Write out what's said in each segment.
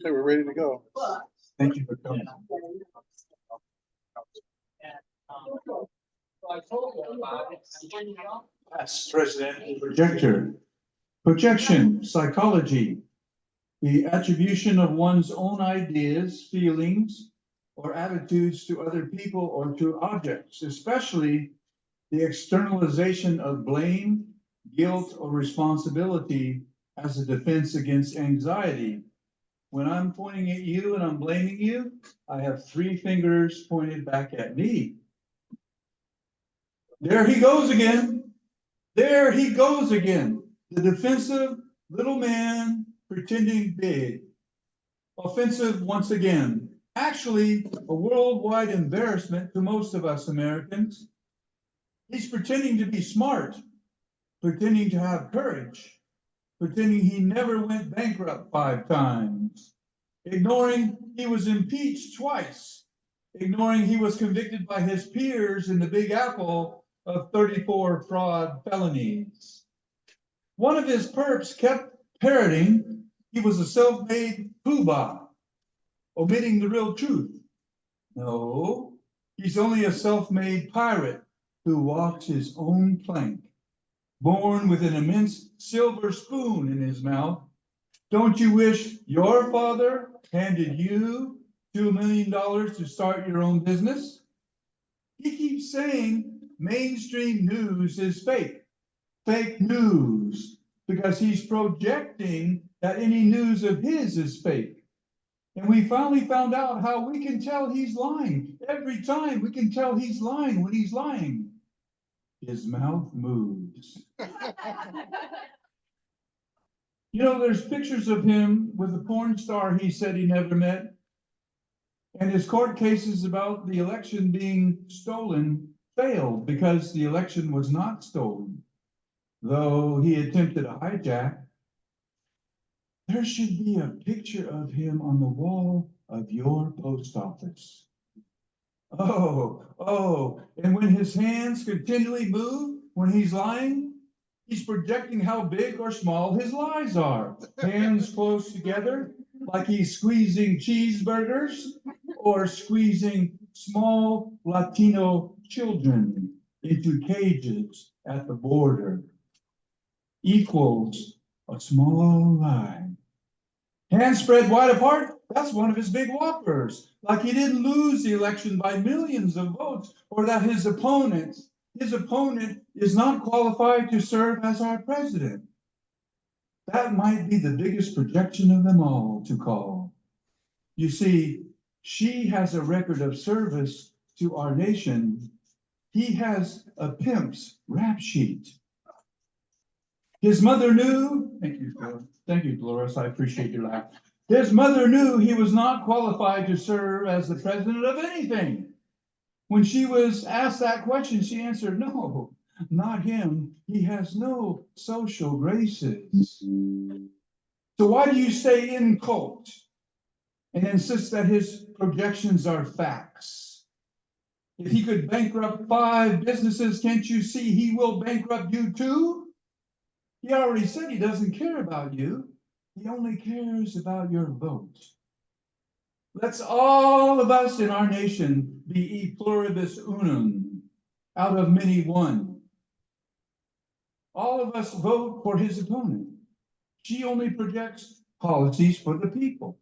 Okay, we're ready to go. Thank you for coming. Yes, President. Projector. Projection, psychology, the attribution of one's own ideas, feelings, or attitudes to other people or to objects, especially the externalization of blame, guilt, or responsibility as a defense against anxiety. When I'm pointing at you and I'm blaming you, I have three fingers pointed back at me. There he goes again. There he goes again. The defensive little man pretending big. Offensive once again. Actually, a worldwide embarrassment to most of us Americans. He's pretending to be smart, pretending to have courage, pretending he never went bankrupt 5 times, ignoring he was impeached twice, ignoring he was convicted by his peers in the Big Apple of 34 fraud felonies. One of his perps kept parroting he was a self-made poobah, omitting the real truth. No, he's only a self-made pirate who walks his own plank, born with an immense silver spoon in his mouth. Don't you wish your father handed you $2 million to start your own business? He keeps saying mainstream news is fake news, because he's projecting that any news of his is fake. And we finally found out how we can tell he's lying. Every time we can tell he's lying when he's lying. His mouth moves. You know, there's pictures of him with a porn star he said he never met. And his court cases about the election being stolen failed because the election was not stolen, though he attempted a hijack. There should be a picture of him on the wall of your post office. Oh, and when his hands continually move when he's lying, he's projecting how big or small his lies are. Hands close together, like he's squeezing cheeseburgers or squeezing small Latino children into cages at the border. Equals a small lie. Hands spread wide apart, that's one of his big whoppers. Like he didn't lose the election by millions of votes, or that his opponent is not qualified to serve as our president. That might be the biggest projection of them all to call. You see, she has a record of service to our nation. He has a pimp's rap sheet. His mother knew, thank you, Dolores, I appreciate your laugh. His mother knew he was not qualified to serve as the president of anything. When she was asked that question, she answered, no, not him. He has no social graces. So why do you stay in cult and insist that his projections are facts? If he could bankrupt 5 businesses, can't you see he will bankrupt you too? He already said he doesn't care about you. He only cares about your vote. Let's all of us in our nation be e pluribus unum, out of many one. All of us vote for his opponent. She only projects policies for the people.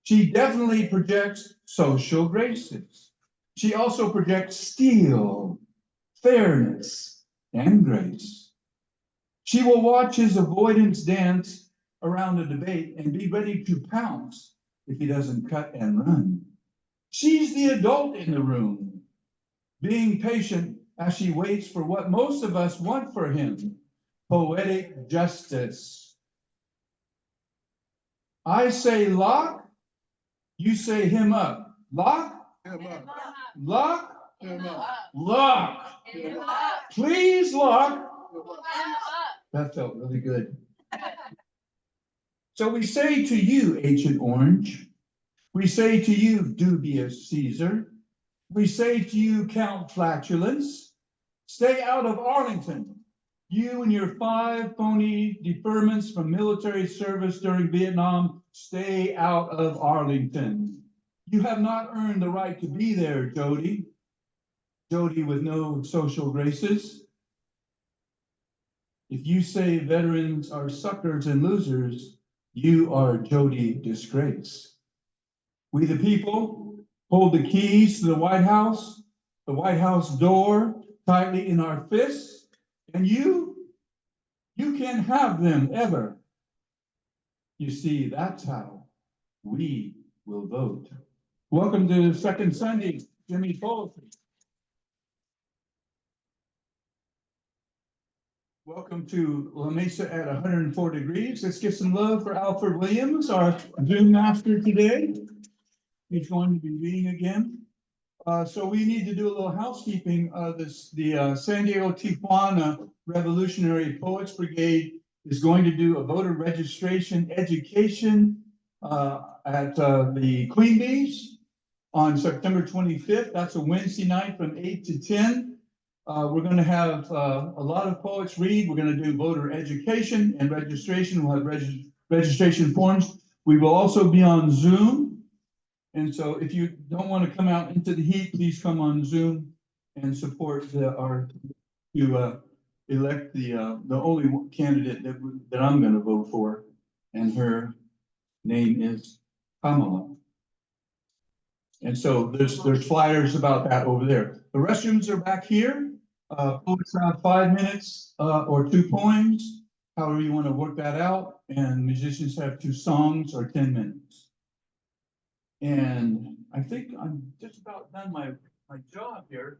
She definitely projects social graces. She also projects steel, fairness, and grace. She will watch his avoidance dance around a debate and be ready to pounce if he doesn't cut and run. She's the adult in the room, being patient as she waits for what most of us want for him, poetic justice. I say lock, you say him up. Lock, Him up. lock, Him up. lock. Him up. Please lock. That felt really good. So we say to you, Agent Orange, we say to you, dubious Caesar, we say to you, Count Flatulence, stay out of Arlington. You and your 5 phony deferments from military service during Vietnam, stay out of Arlington. You have not earned the right to be there, Jody. Jody with no social graces. If you say veterans are suckers and losers, you are Jody Disgrace. We the people hold the keys to the White House door tightly in our fists, and you can't have them ever. You see, that's how we will vote. Welcome to Second Sunday, Jihmye Poetry. Welcome to La Mesa at 104 degrees. Let's give some love for Alfred Williams, our Zoom master today. He's going to be reading again. So we need to do a little housekeeping. The San Diego Tijuana Revolutionary Poets Brigade is going to do a voter registration education at the Queen Bees on September 25th. That's a Wednesday night from 8 to 10. We're going to have a lot of poets read. We're going to do voter education and registration. We'll have registration forms. We will also be on Zoom. And so if you don't want to come out into the heat, please come on Zoom and support to elect the only candidate that I'm going to vote for. And her name is Kamala. And so there's flyers about that over there. The restrooms are back here. Poets have 5 minutes or 2 poems, however you want to work that out. And musicians have 2 songs or 10 minutes. And I think I'm just about done my job here.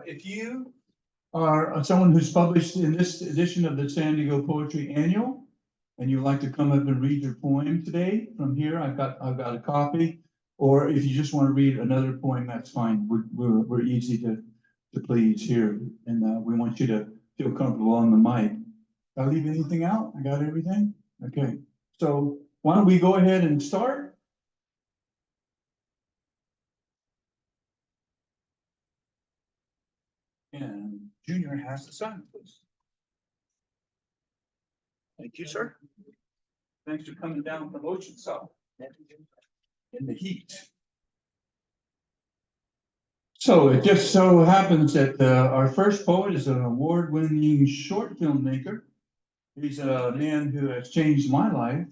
If you are someone who's published in this edition of the San Diego Poetry Annual, and you'd like to come up and read your poem today from here, I've got a copy. Or if you just want to read another poem, that's fine. We're easy to please here, and we want you to feel comfortable on the mic. Did I leave anything out? I got everything? Okay. So why don't we go ahead and start? And Junior has the sign, please. Thank you, sir. Thanks for coming down from Oceanside in the heat. So it just so happens that our first poet is an award-winning short filmmaker. He's a man who has changed my life.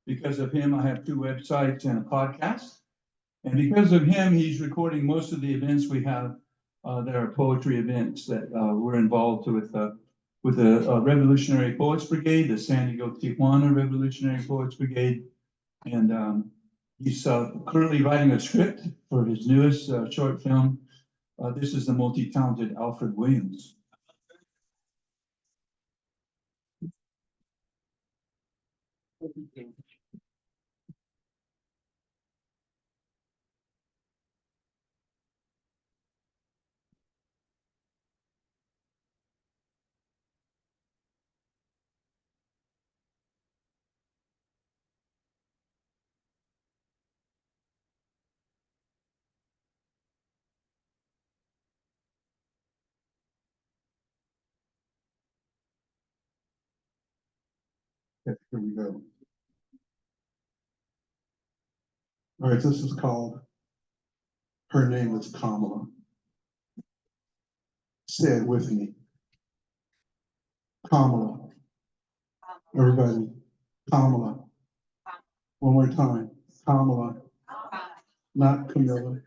Because of him, I have 2 websites and a podcast. And because of him, he's recording most of the events we have that are poetry events that we're involved with the Revolutionary Poets Brigade, the San Diego Tijuana Revolutionary Poets Brigade. And he's currently writing a script for his newest short film. This is the multi-talented Alfred Williams. Okay, here we go. All right, this is called Her Name is Kamala. Say it with me. Kamala. Everybody, Kamala. One more time. Kamala. Not Camilla.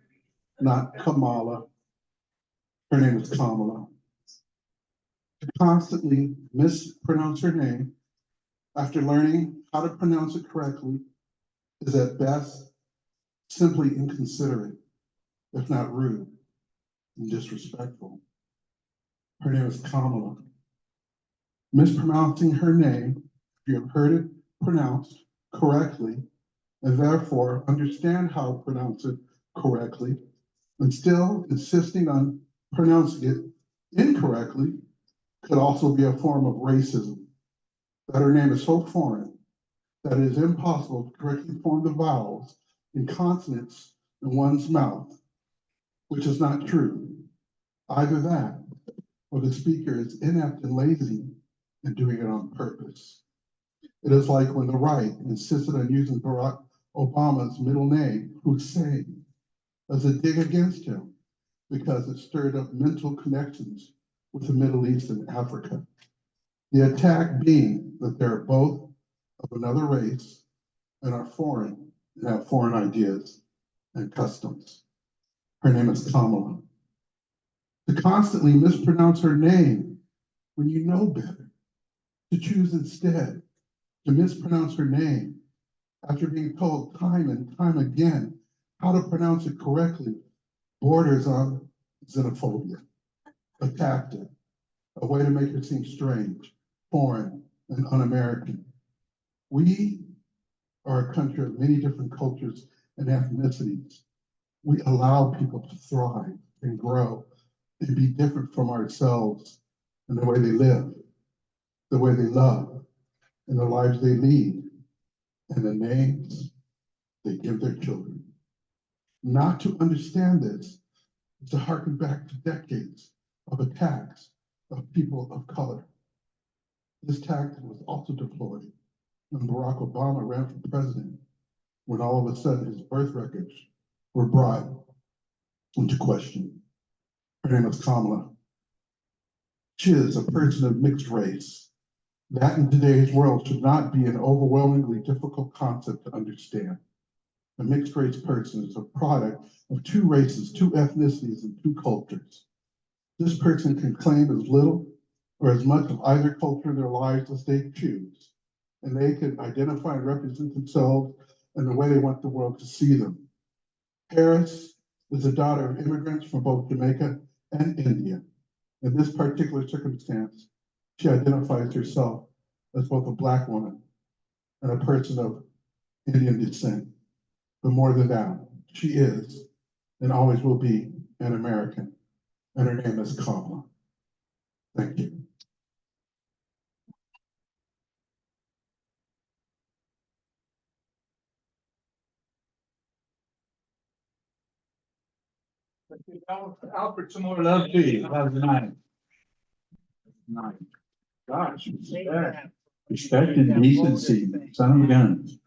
Not Kamala. Her name is Kamala. To constantly mispronounce her name after learning how to pronounce it correctly is at best simply inconsiderate, if not rude and disrespectful. Her name is Kamala. Mispronouncing her name, if you have heard it pronounced correctly, and therefore understand how to pronounce it correctly, and still insisting on pronouncing it incorrectly, could also be a form of racism. That her name is so foreign that it is impossible to correctly form the vowels and consonants in one's mouth, which is not true. Either that, or the speaker is inept and lazy and doing it on purpose. It is like when the right insisted on using Barack Obama's middle name, Hussein, as a dig against him because it stirred up mental connections with the Middle East and Africa. The attack being that they're both of another race and are foreign and have foreign ideas and customs. Her name is Kamala. To constantly mispronounce her name when you know better, to choose instead to mispronounce her name after being told time and time again how to pronounce it correctly borders on xenophobia, a tactic, a way to make her seem strange, foreign, and un-American. We are a country of many different cultures and ethnicities. We allow people to thrive and grow and be different from ourselves in the way they live, the way they love, and the lives they lead, and the names they give their children. Not to understand this is to harken back to decades of attacks of people of color. This tactic was also deployed when Barack Obama ran for president, when all of a sudden his birth records were brought into question. Her name is Kamala. She is a person of mixed race. That in today's world should not be an overwhelmingly difficult concept to understand. A mixed race person is a product of two races, two ethnicities, and two cultures. This person can claim as little or as much of either culture in their lives as they choose, and they can identify and represent themselves in the way they want the world to see them. Paris is the daughter of immigrants from both Jamaica and India. In this particular circumstance, she identifies herself as both a Black woman and a person of Indian descent. But more than that, she is and always will be an American, and her name is Kamala. Thank you. Alfred, some more love to you. That was nice. Nice. Gosh, respect. Respect and decency, son of a gun.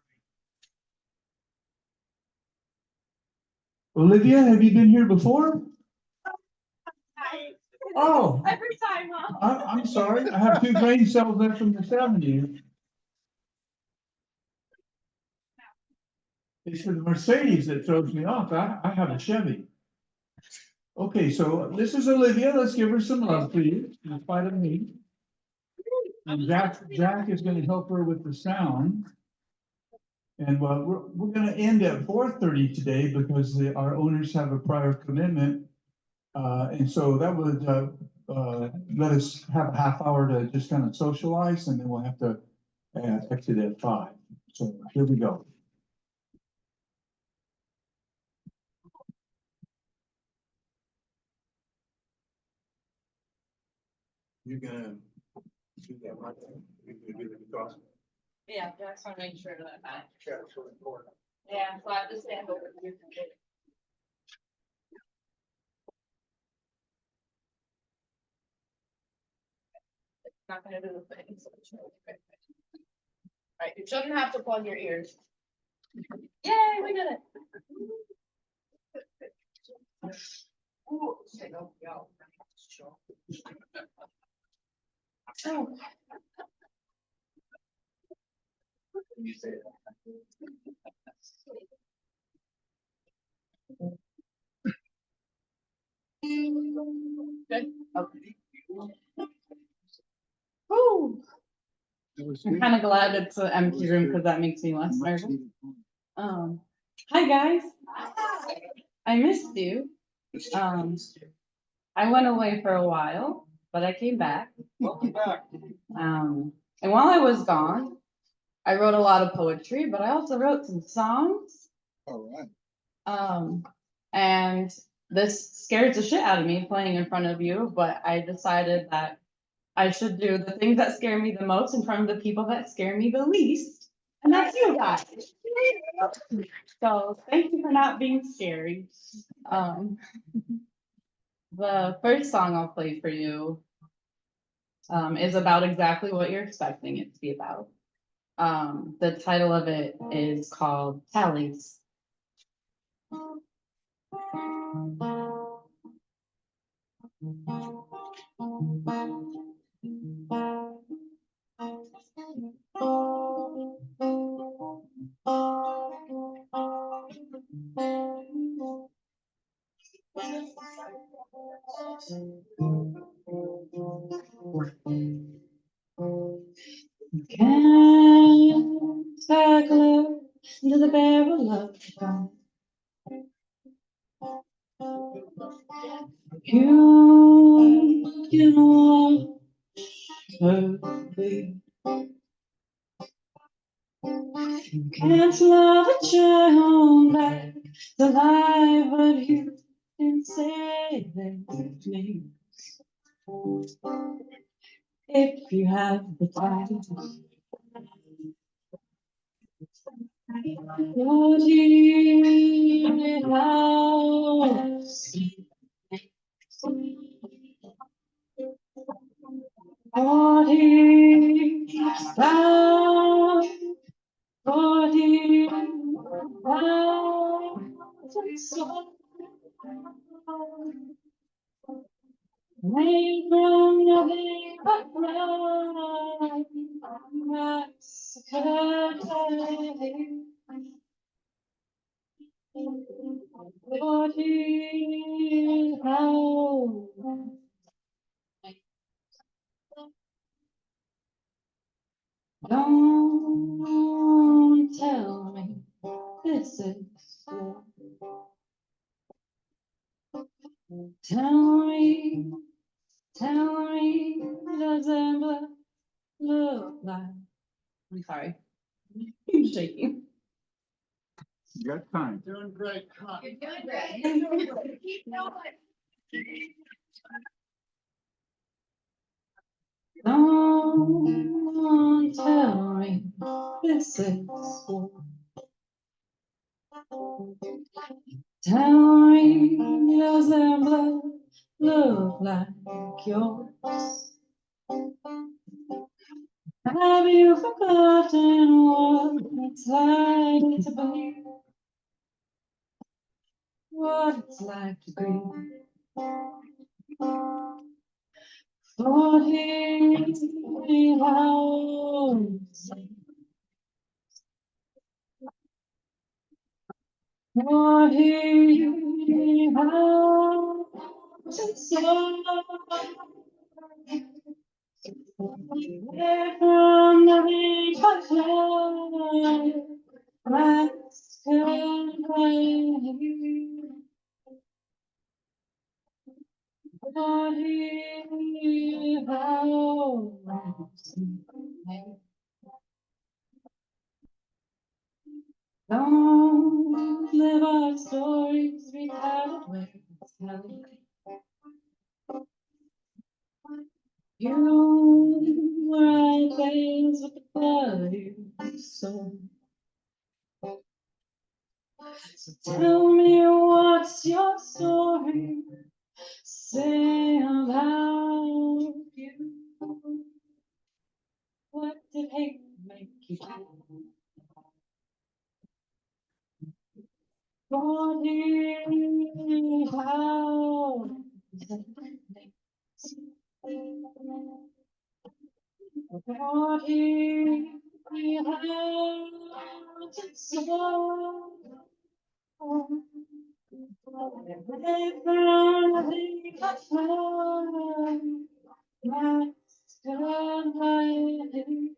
Olivia, have you been here before? Oh, Every time, huh? I'm sorry. I have two brain cells left from the 70s. It's the Mercedes that throws me off. I have a Chevy. Okay, so this is Olivia. Let's give her some love, please, in spite of me. And Jack is going to help her with the sound. And we're going to end at 4:30 today because our owners have a prior commitment. And so that would let us have a half hour to just kind of socialize, and then we'll have to exit at 5. So here we go. You're gonna do that right? You're gonna do the cross. Yeah, I just want to make sure that yeah, so I have to stand over here. Not gonna do the thing, so it's okay. Right, you shouldn't have to plug your ears. Yay, we did it. Ooh, say no, y'all. Oh. You say it. Good. Okay. Woo. I'm kind of glad it's an empty room because that makes me less nervous. Hi guys. I missed you. I went away for a while, but I came back. Welcome back. And while I was gone, I wrote a lot of poetry, but I also wrote some songs. All right. And this scares the shit out of me playing in front of you, but I decided that I should do the things that scare me the most in front of the people that scare me the least. And that's you guys. So thank you for not being scary. The first song I'll play for you is about exactly what you're expecting it to be about. The title of it is called Tallies. Can't tackle into the barrel of the gun. You can walk her bleed. You can't love a child back to life, but you can say that me. If you have the time, would you house? Forty thousand, 40,000 souls made from nothing but blood, massacred by 40,000. Don't tell me this is war. Tell me, doesn't blood look like? I'm sorry, I'm shaking. You got time. Doing great. You're doing great. Keep going. Don't tell me this is war. Tell me, doesn't blood look like yours? Have you forgotten what it's like to believe? What it's like to grieve? 40,000. 40,000 souls. They're from the beach of love, masquerade by you. 40,000. Don't live our stories retired where it's held. You write days with the blood you sold. So tell me, what's your story? Say about you. What did hate make you do? 40,000. 40,000 souls. They found the fire, masquerade by you.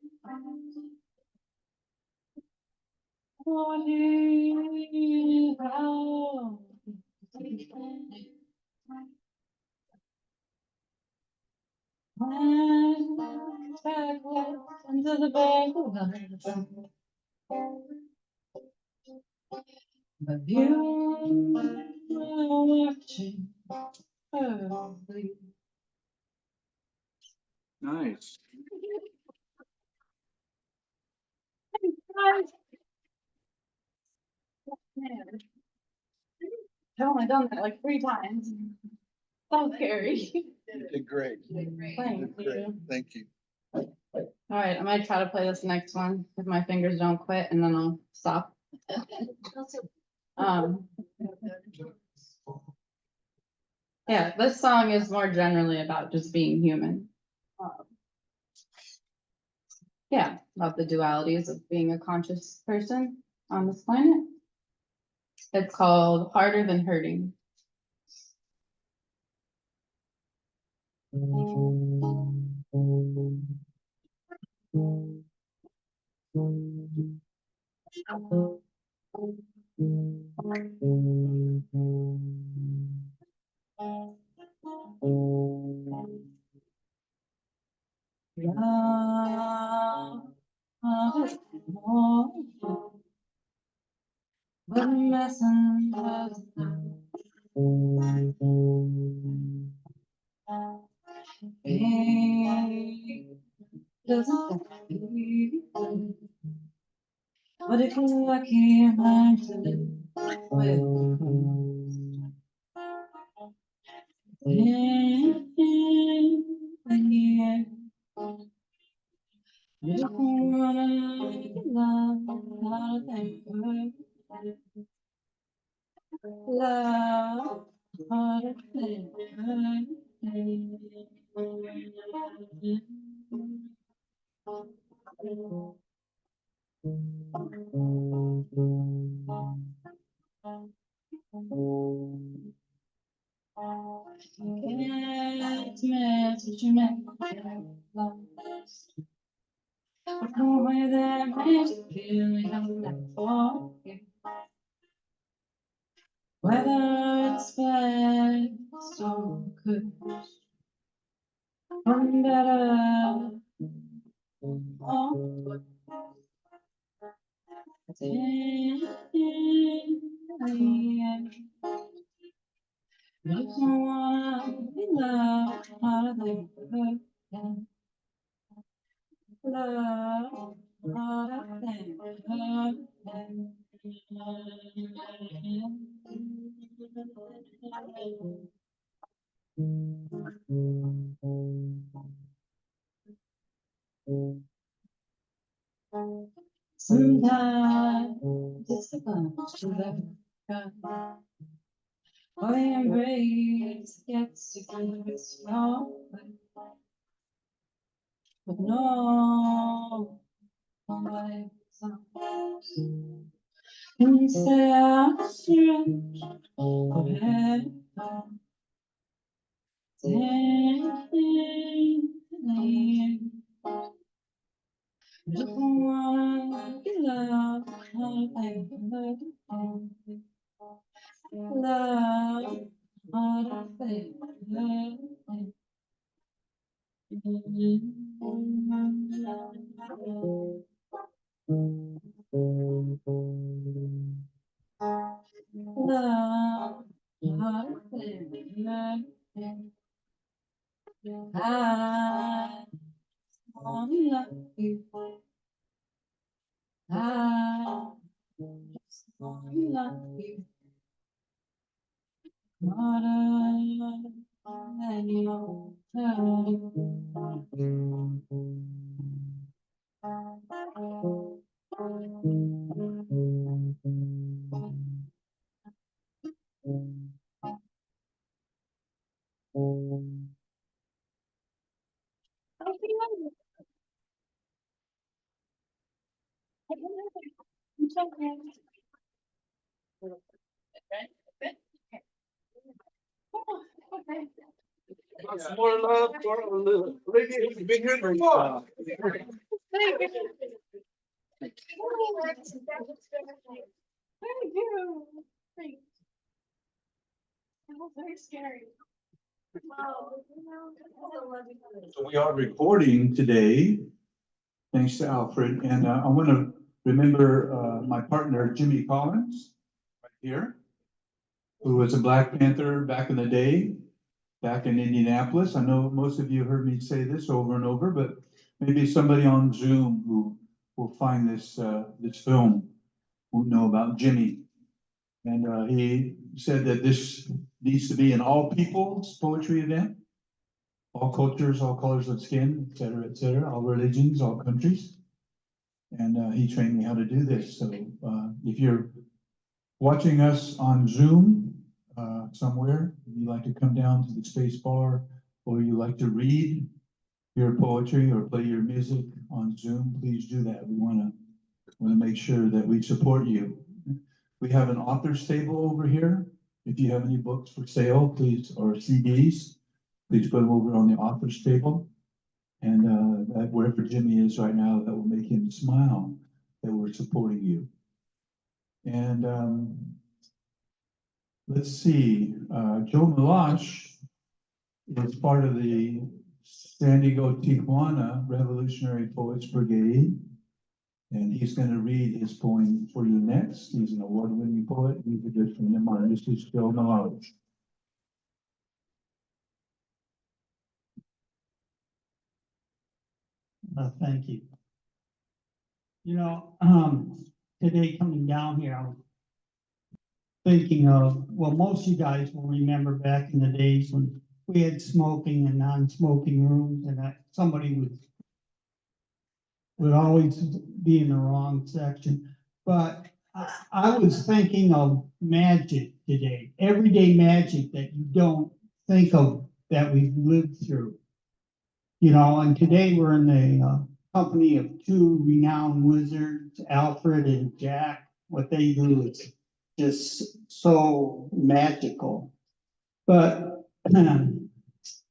40,000. Went back left into the bank of but you were watching her bleed. Nice. Man, I've only done that like 3 times. So scary. You did great. You Thank did great. you. Thank you. All right, I'm gonna try to play this next one if my fingers don't quit, and then I'll stop. Um, yeah, this song is more generally about just being human. Yeah, about the dualities of being a conscious person on this planet. It's called Harder Than Hurting. But messengers doesn't but if you're lucky, you learn to live with. You don't wanna love, not a love, harder than can't what you meant. But the way that makes you feel, you have never forget. Whether it's best or good, one better or you don't wanna be loved harder than you could. Love harder than sometimes it's the punch you let go. Or the embrace gets to keep it strong. But no one likes instead of stretch forever. Just want to love, love, love, I wanna love you. I just wanna love you harder than you Some more love for a little. Been here before. Thank you. Thanks. That was very scary. So we are recording today, thanks to Alfred, and I want to remember my partner, Jimmy Collins, right here, who was a Black Panther back in the day, back in Indianapolis. I know most of you heard me say this over and over, but maybe somebody on Zoom who will find this film will know about Jimmy. And he said that this needs to be an all peoples poetry event. All cultures, all colors of skin, et cetera, all religions, all countries. And he trained me how to do this. So if you're watching us on Zoom somewhere, if you like to come down to the space bar, or you like to read your poetry or play your music on Zoom, please do that. We want to make sure that we support you. We have an author's table over here. If you have any books for sale, please, or CDs, please put them over on the author's table. And that wherever Jimmy is right now, that will make him smile that we're supporting you. And let's see, Joe Malash is part of the San Diego Tijuana Revolutionary Poets Brigade. And he's going to read his poem for you next. He's an award-winning poet. He's a good friend of mine. This is Joe Malash. Thank you. You know, today coming down here, I was thinking of, well, most of you guys will remember back in the days when we had smoking and non-smoking rooms, and that somebody would always be in the wrong section. But I was thinking of magic today, everyday magic that you don't think of that we've lived through. You know, and today we're in the company of two renowned wizards, Alfred and Jack. What they do is just so magical. But do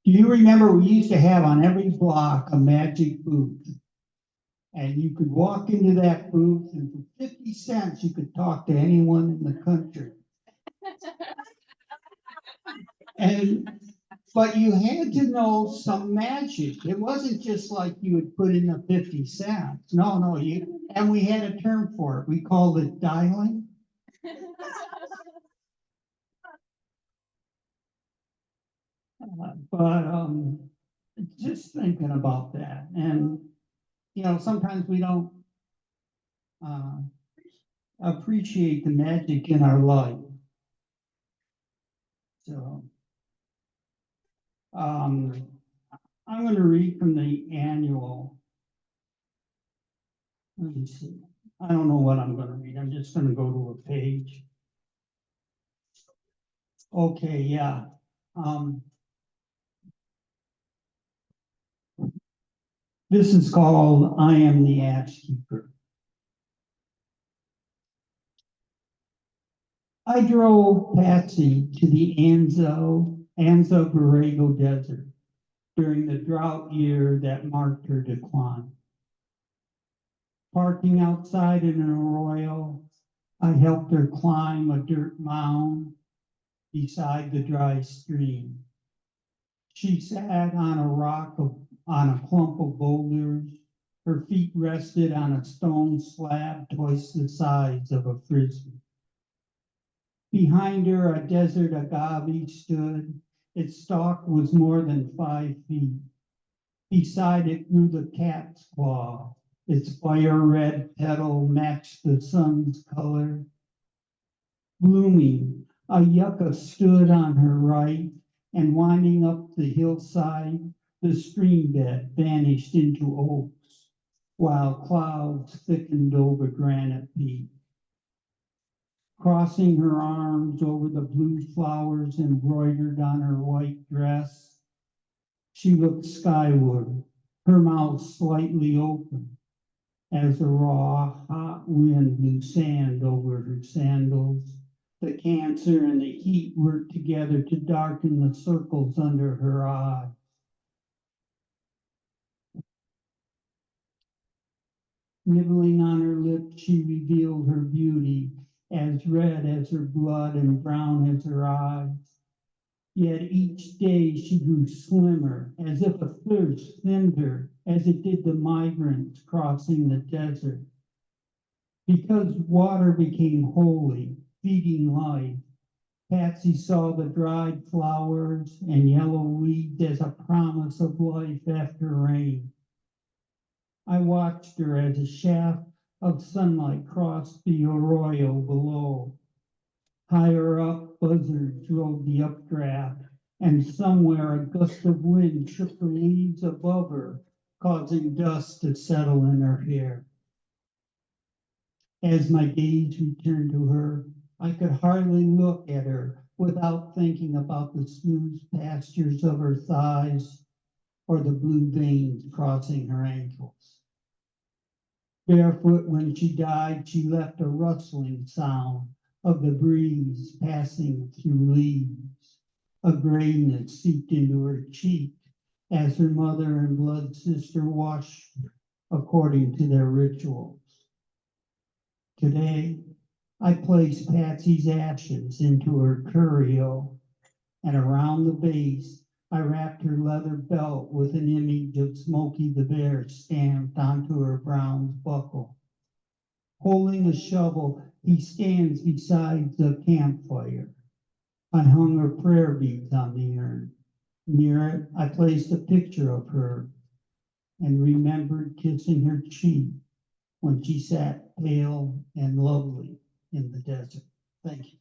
you remember we used to have on every block a magic booth? And you could walk into that booth, and for 50 cents, you could talk to anyone in the country. But you had to know some magic. It wasn't just like you would put in the 50 cents. No, and we had a term for it. We called it dialing. But just thinking about that. And, you know, sometimes we don't appreciate the magic in our life. So, I'm going to read from the annual. Let me see. I don't know what I'm going to read. I'm just going to go to a page. Okay, yeah. This is called I Am the Ash Keeper. I drove Patsy to the Anza Borrego Desert during the drought year that marked her decline. Parking outside in an arroyo, I helped her climb a dirt mound beside the dry stream. She sat on on a clump of boulders. Her feet rested on a stone slab twice the size of a frisbee. Behind her, a desert agave stood. Its stalk was more than 5 feet. Beside it grew the cat's claw. Its fire red petal matched the sun's color. Blooming, a yucca stood on her right, and winding up the hillside, the stream bed vanished into oaks, while clouds thickened over Granite Peak. Crossing her arms over the blue flowers embroidered on her white dress, she looked skyward, her mouth slightly open, as a raw, hot wind blew sand over her sandals. The cancer and the heat worked together to darken the circles under her eyes. Nibbling on her lips, she revealed her beauty, as red as her blood and brown as her eyes. Yet each day she grew slimmer, as if a thirst thinned her, as it did the migrants crossing the desert. Because water became holy, feeding life, Patsy saw the dried flowers and yellow weeds as a promise of life after rain. I watched her as a shaft of sunlight crossed the arroyo below. Higher up, buzzards drove the updraft, and somewhere a gust of wind shook the leaves above her, causing dust to settle in her hair. As my gaze returned to her, I could hardly look at her without thinking about the smooth pastures of her thighs or the blue veins crossing her ankles. Barefoot when she died, she left a rustling sound of the breeze passing through leaves. A grayness seeped into her cheek as her mother and blood sister washed according to their rituals. Today, I place Patsy's ashes into her curio, and around the base, I wrapped her leather belt with an image of Smokey the Bear stamped onto her bronze buckle. Holding a shovel, he stands beside the campfire. I hung her prayer beads on the urn. Near it, I placed a picture of her and remembered kissing her cheek when she sat pale and lovely in the desert. Thank you.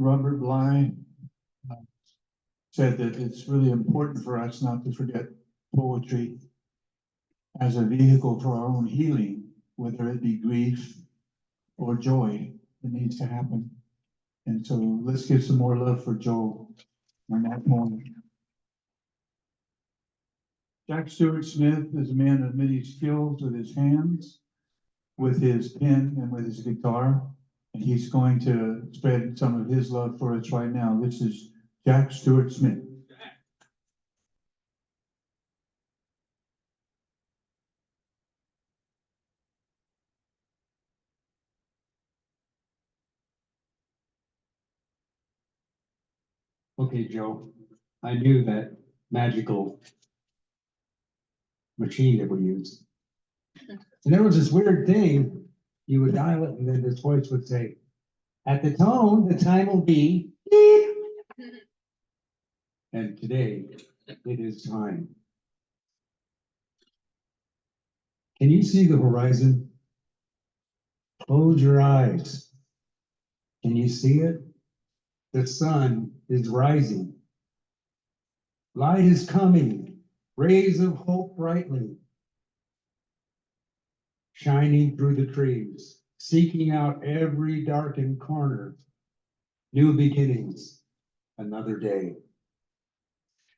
Robert Bly said that it's really important for us not to forget poetry as a vehicle for our own healing, whether it be grief or joy that needs to happen. And so let's give some more love for Joel on that moment. Jack Stewart Smith is a man of many skills with his hands, with his pen, and with his guitar. And he's going to spread some of his love for us right now. This is Jack Stewart Smith. Okay, Joe, I knew that magical machine that we use. And there was this weird thing, you would dial it and then this voice would say, at the tone, the time will be beep. And today, it is time. Can you see the horizon? Close your eyes. Can you see it? The sun is rising. Light is coming, rays of hope brightly, shining through the trees, seeking out every darkened corner. New beginnings, another day.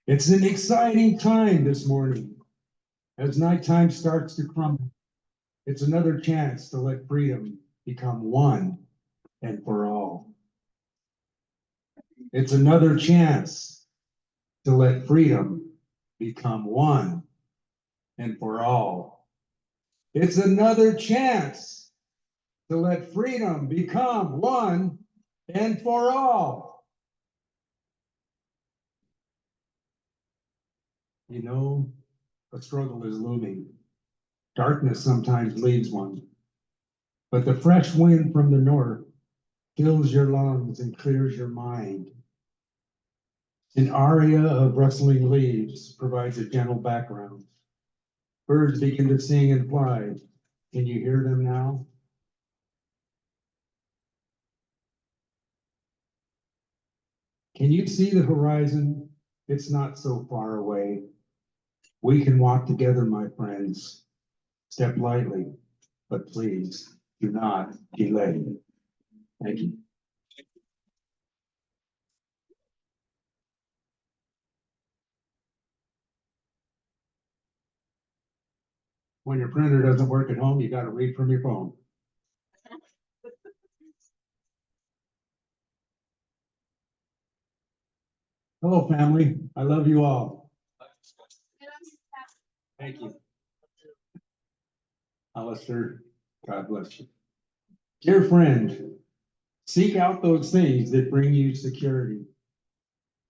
It's an exciting time this morning as nighttime starts to crumble. It's another chance to let freedom become one and for all. It's another chance to let freedom become one and for all. It's another chance to let freedom become one and for all. You know, a struggle is looming. Darkness sometimes leaves one, but the fresh wind from the north fills your lungs and clears your mind. An aria of rustling leaves provides a gentle background. Birds begin to sing and fly. Can you hear them now? Can you see the horizon? It's not so far away. We can walk together, my friends. Step lightly, but please do not delay. Thank you. When your printer doesn't work at home, you got to read from your phone. Hello, family. I love you all. Thank you. Alistair, God bless you. Dear friend, seek out those things that bring you security.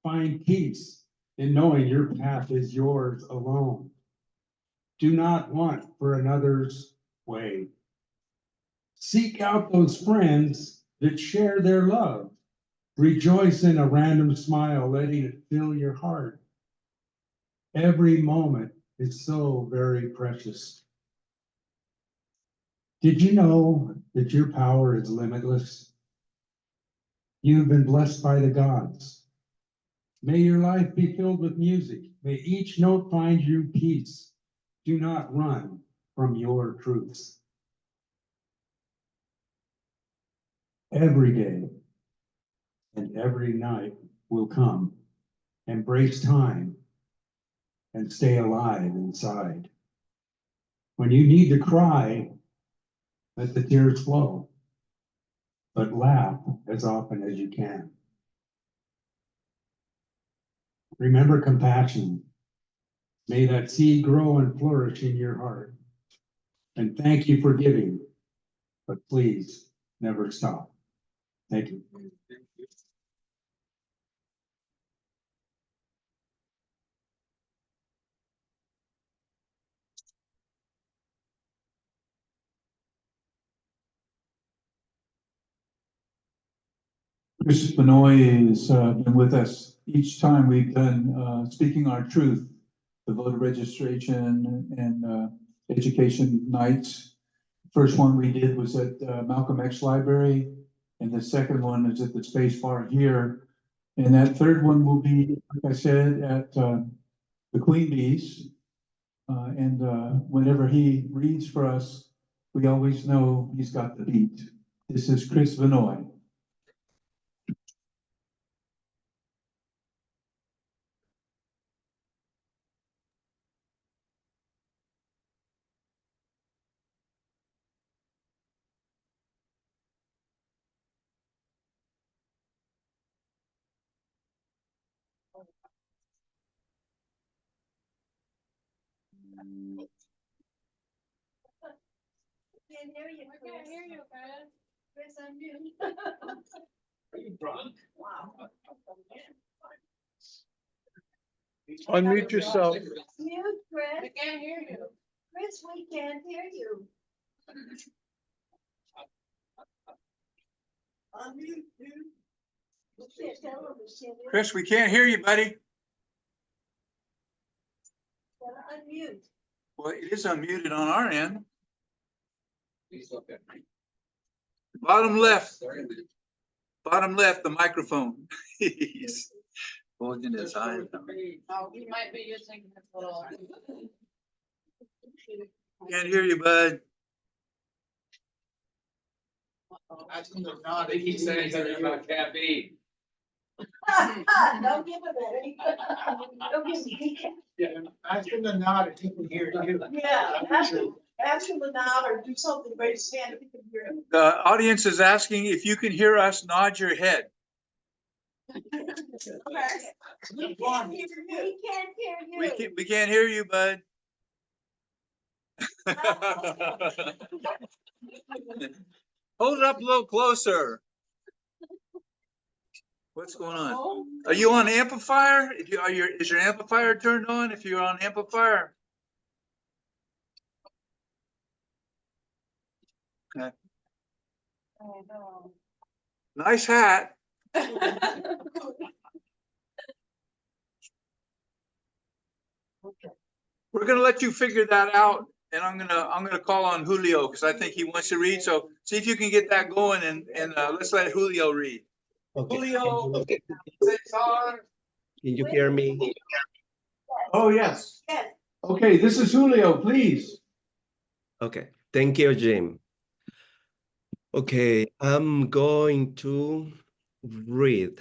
Find peace in knowing your path is yours alone. Do not want for another's way. Seek out those friends that share their love. Rejoice in a random smile, letting it fill your heart. Every moment is so very precious. Did you know that your power is limitless? You've been blessed by the gods. May your life be filled with music. May each note find you peace. Do not run from your truths. Every day and every night will come. Embrace time and stay alive inside. When you need to cry, let the tears flow, but laugh as often as you can. Remember compassion. May that seed grow and flourish in your heart. And thank you for giving, but please never stop. Thank you. Chris Benoit has been with us each time we've done Speaking Our Truth, the voter registration and education nights. First one we did was at Malcolm X Library, and the second one is at the space bar here. And that third one will be, like I said, at the Queen Bees. Whenever he reads for us, we always know he's got the beat. This is Chris Benoit. Can't hear you. I can't hear you, man. Chris, I'm mute. Are you drunk? Wow. Unmute yourself. Mute, Chris. I can't hear you. Chris, we can't hear you. Unmute, dude. We can't tell him we can't hear. Chris, we can't hear you, buddy. Gotta unmute. Well, it is unmuted on our end. Please look at me. Bottom left, the microphone. He's bulging his eyes. Oh, he might be using his little. Can't hear you, bud. I think he's saying something about caffeine. Don't give him any. Don't give him. Yeah, ask him to nod if he can hear you. Yeah, ask him to nod or do something, raise his hand if he can hear him. The audience is asking if you can hear us, nod your head. We can't hear you. We can't hear you. We can't hear you, bud. Hold it up a little closer. What's going on? Are you on amplifier? Is your amplifier turned on if you're on amplifier? Okay. Oh, no. Nice hat. We're gonna let you figure that out, and I'm gonna call on Julio because I think he wants to read. So see if you can get that going, and let's let Julio read. Okay. Julio, Okay. Cesar. Can you hear me? Oh yes. Yes. Okay, this is Julio, please. Okay. Thank you, Jim. Okay, I'm going to read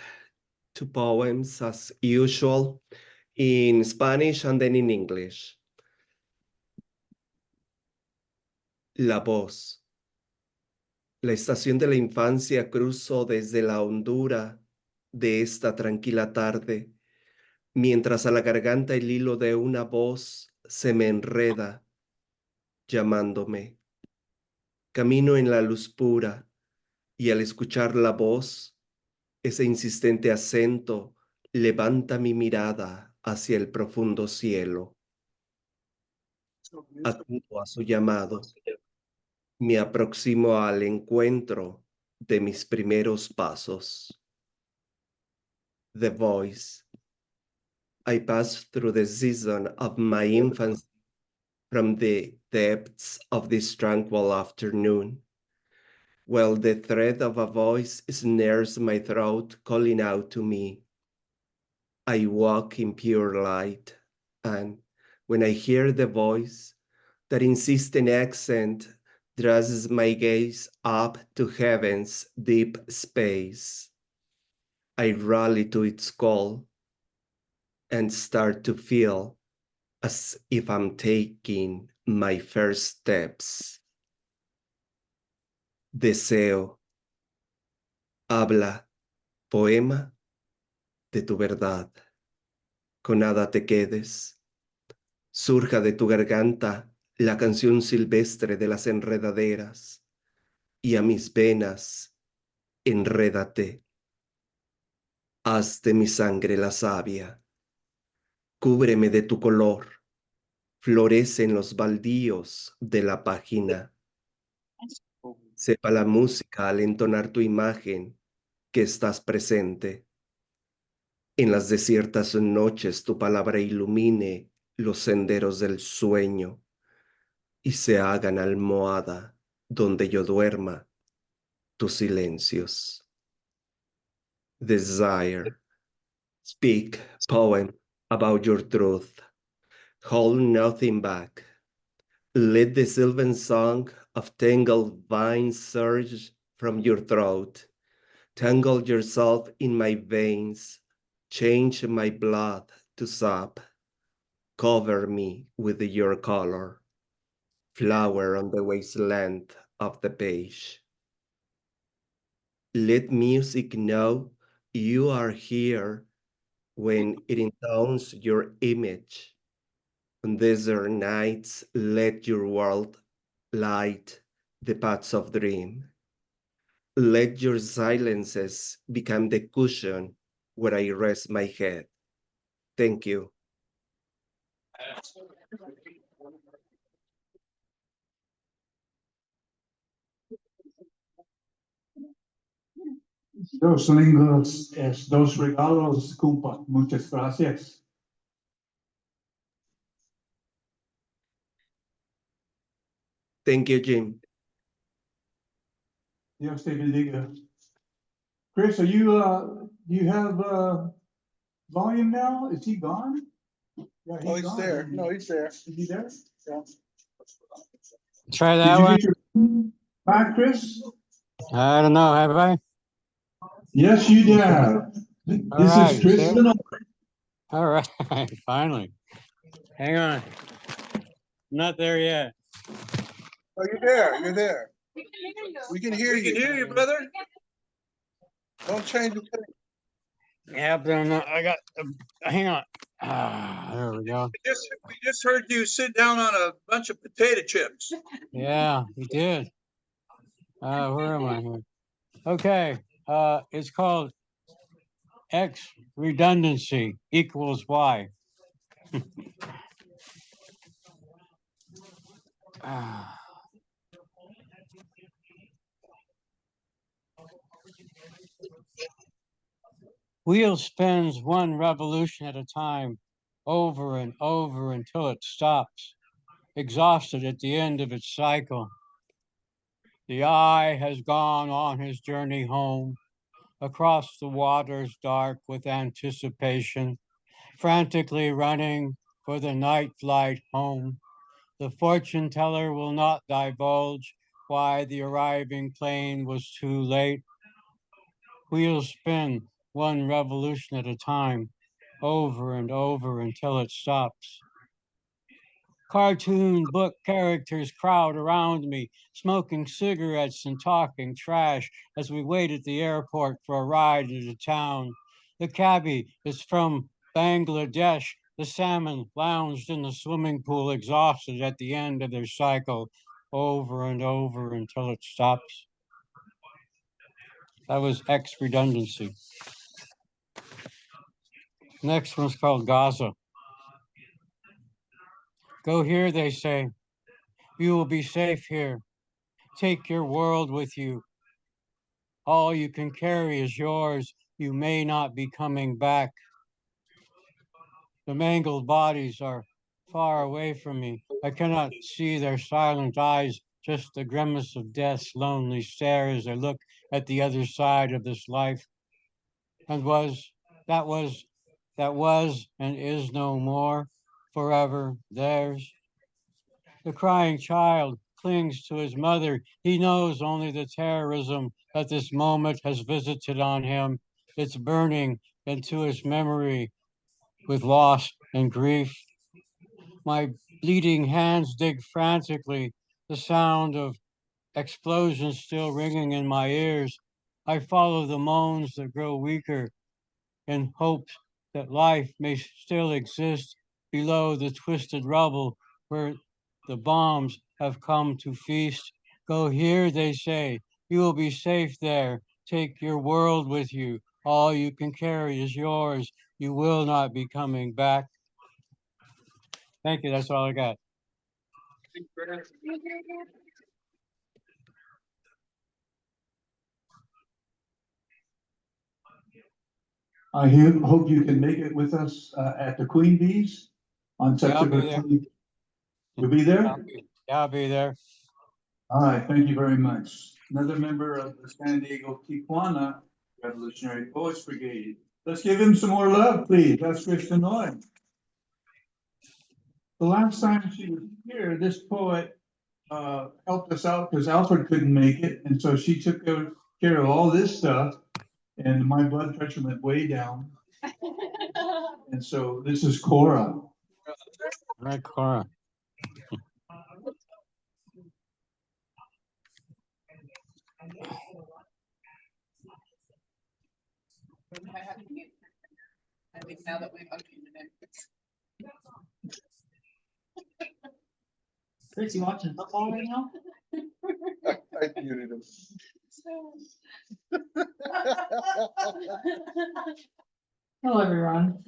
two poems as usual in Spanish and then in English. La voz. La estación de la infancia cruzo desde la hondura de esta tranquila tarde, mientras a la garganta el hilo de una voz se me enreda, llamándome. Camino en la luz pura y al escuchar la voz, ese insistente acento levanta mi mirada hacia el profundo cielo. Acudo a su llamado. Me aproximo al encuentro de mis primeros pasos. The voice. I pass through the season of my infancy from the depths of this tranquil afternoon, while the thread of a voice snares my throat, calling out to me. I walk in pure light, and when I hear the voice, that insistent accent draws my gaze up to heaven's deep space. I rally to its call and start to feel as if I'm taking my first steps. Deseo, habla, poema de tu verdad. Con nada te quedes. Surja de tu garganta la canción silvestre de las enredaderas, y a mis venas enrédate. Haz de mi sangre la savia. Cúbreme de tu color. Florece en los baldíos de la página. Sepa la música al entonar tu imagen que estás presente. En las desiertas noches tu palabra ilumine los senderos del sueño y se hagan almohada donde yo duerma tus silencios. Desire. Speak, poem, about your truth. Hold nothing back. Let the sylvan song of tangled vines surge from your throat. Tangle yourself in my veins. Change my blood to sap. Cover me with your color. Flower on the wasteland of the page. Let music know you are here when it intones your image. On desert nights, let your world light the paths of dream. Let your silences become the cushion where I rest my head. Thank you. Dos lindos, dos regalos, compa. Muchas gracias. Thank you, Jim. Dios te bendiga. Chris, are you, do you have, volume now? Is he gone? Yeah, Oh, he's gone, there. isn't he? No, he's there. Is he there? Yeah. Try Did that you one. get your back, Chris? I don't know. Have I? Yes, you have. All This right. is Chris. See? All right. Finally. Hang on. Not there yet. Oh, you're there. You're there. We can hear you. We can hear you, brother. Don't change the thing. Yeah, but I'm not, I got. Hang on. There we go. We just heard you sit down on a bunch of potato chips. Yeah, he did. Where am I here? Okay. It's called X redundancy equals Y. Wheel spins one revolution at a time, over and over until it stops, exhausted at the end of its cycle. The eye has gone on his journey home, across the waters dark with anticipation, frantically running for the night flight home. The fortune teller will not divulge why the arriving plane was too late. Wheels spin one revolution at a time, over and over until it stops. Cartoon book characters crowd around me, smoking cigarettes and talking trash as we wait at the airport for a ride into town. The cabbie is from Bangladesh. The salmon lounged in the swimming pool, exhausted at the end of their cycle, over and over until it stops. That was X redundancy. Next one's called Gaza. Go here, they say. You will be safe here. Take your world with you. All you can carry is yours. You may not be coming back. The mangled bodies are far away from me. I cannot see their silent eyes, just the grimace of death's lonely stare as I look at the other side of this life. And that was, that was and is no more, forever theirs. The crying child clings to his mother. He knows only the terrorism that this moment has visited on him. It's burning into his memory with loss and grief. My bleeding hands dig frantically, the sound of explosions still ringing in my ears. I follow the moans that grow weaker in hopes that life may still exist below the twisted rubble where the bombs have come to feast. Go here, they say. You will be safe there. Take your world with you. All you can carry is yours. You will not be coming back. Thank you. That's all I got. I hope you can make it with us at the Queen Bees on Yeah, I'll be September there. 20th. You'll be there? I'll be there. All right, thank you very much. Another member of the San Diego Tijuana Revolutionary Poets Brigade. Let's give him some more love, please. That's Kristen Noy. The last time she was here, this poet helped us out because Alfred couldn't make it, and so she took care of all this stuff, and my blood pressure went way down. And so this is Cora. All right, Cora. I think now that we've unmuted him. Chris, you watching football right now? I muted him. Hello, everyone.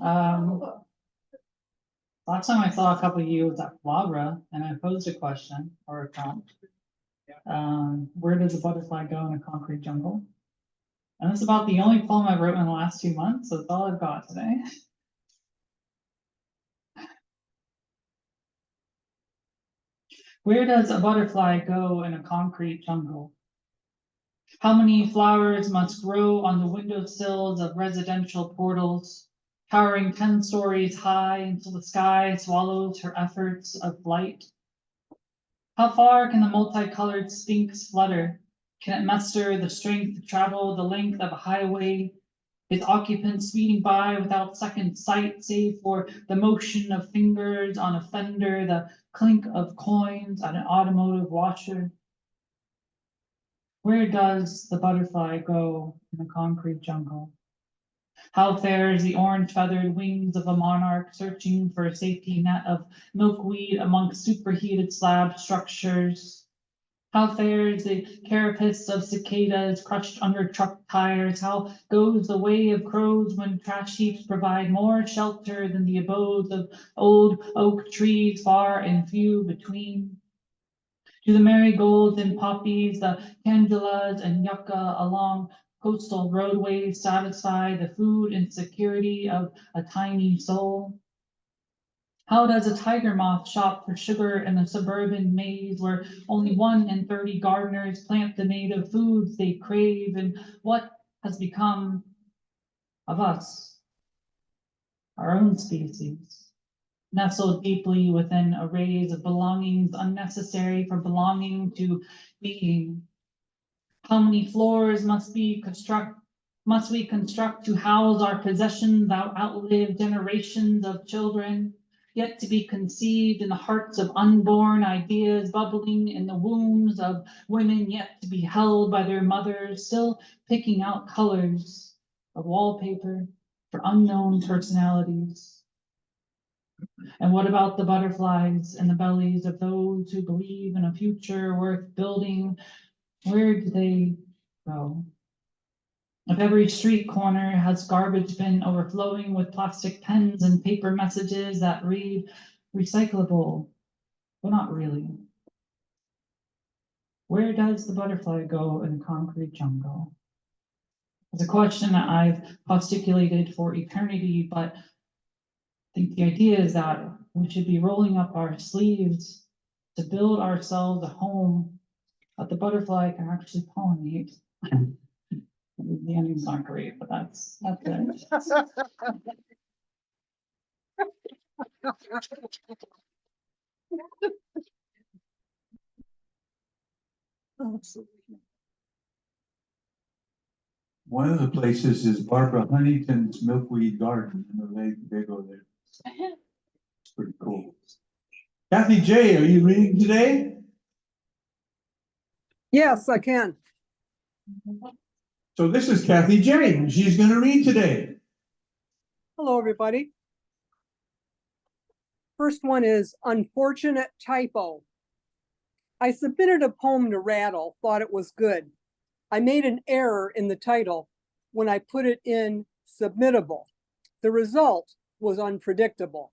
Last time I saw a couple of you was at Labra, and I posed a question or a prompt. Where does a butterfly go in a concrete jungle? And that's about the only poem I've written in the last 2 months, so that's all I've got today. Where does a butterfly go in a concrete jungle? How many flowers must grow on the windowsills of residential portals, towering 10 stories high until the sky swallows her efforts of flight? How far can the multicolored sphinx flutter? Can it muster the strength to travel the length of a highway, its occupants speeding by without second sight, save for the motion of fingers on a fender, the clink of coins at an automotive washer? Where does the butterfly go in the concrete jungle? How fares the orange-feathered wings of a monarch searching for a safety net of milkweed amongst superheated slab structures? How fares the carapace of cicadas crushed under truck tires? How goes the way of crows when trash heaps provide more shelter than the abodes of old oak trees far and few between? Do the marigolds and poppies, the candulas and yucca along coastal roadways satisfy the food insecurity of a tiny soul? How does a tiger moth shop for sugar in a suburban maze where only 1 in 30 gardeners plant the native foods they crave? And what has become of us, our own species, nestled deeply within arrays of belongings unnecessary for belonging to being? How many floors must we construct to house our possessions that outlive generations of children, yet to be conceived in the hearts of unborn ideas, bubbling in the wombs of women yet to be held by their mothers, still picking out colors of wallpaper for unknown personalities? And what about the butterflies in the bellies of those who believe in a future worth building? Where do they go? If every street corner has garbage bin overflowing with plastic pens and paper messages that read recyclable, but not really. Where does the butterfly go in the concrete jungle? It's a question that I've posticulated for eternity, but I think the idea is that we should be rolling up our sleeves to build ourselves a home that the butterfly can actually pollinate. The ending's not great, but that's it. One of the places is Barbara Huntington's Milkweed Garden, and they go there. It's pretty cool. Kathy J, are you reading today? Yes, I can. So this is Kathy J, and she's gonna read today. Hello, everybody. First one is unfortunate typo. I submitted a poem to Rattle, thought it was good. I made an error in the title when I put it in submittable. The result was unpredictable.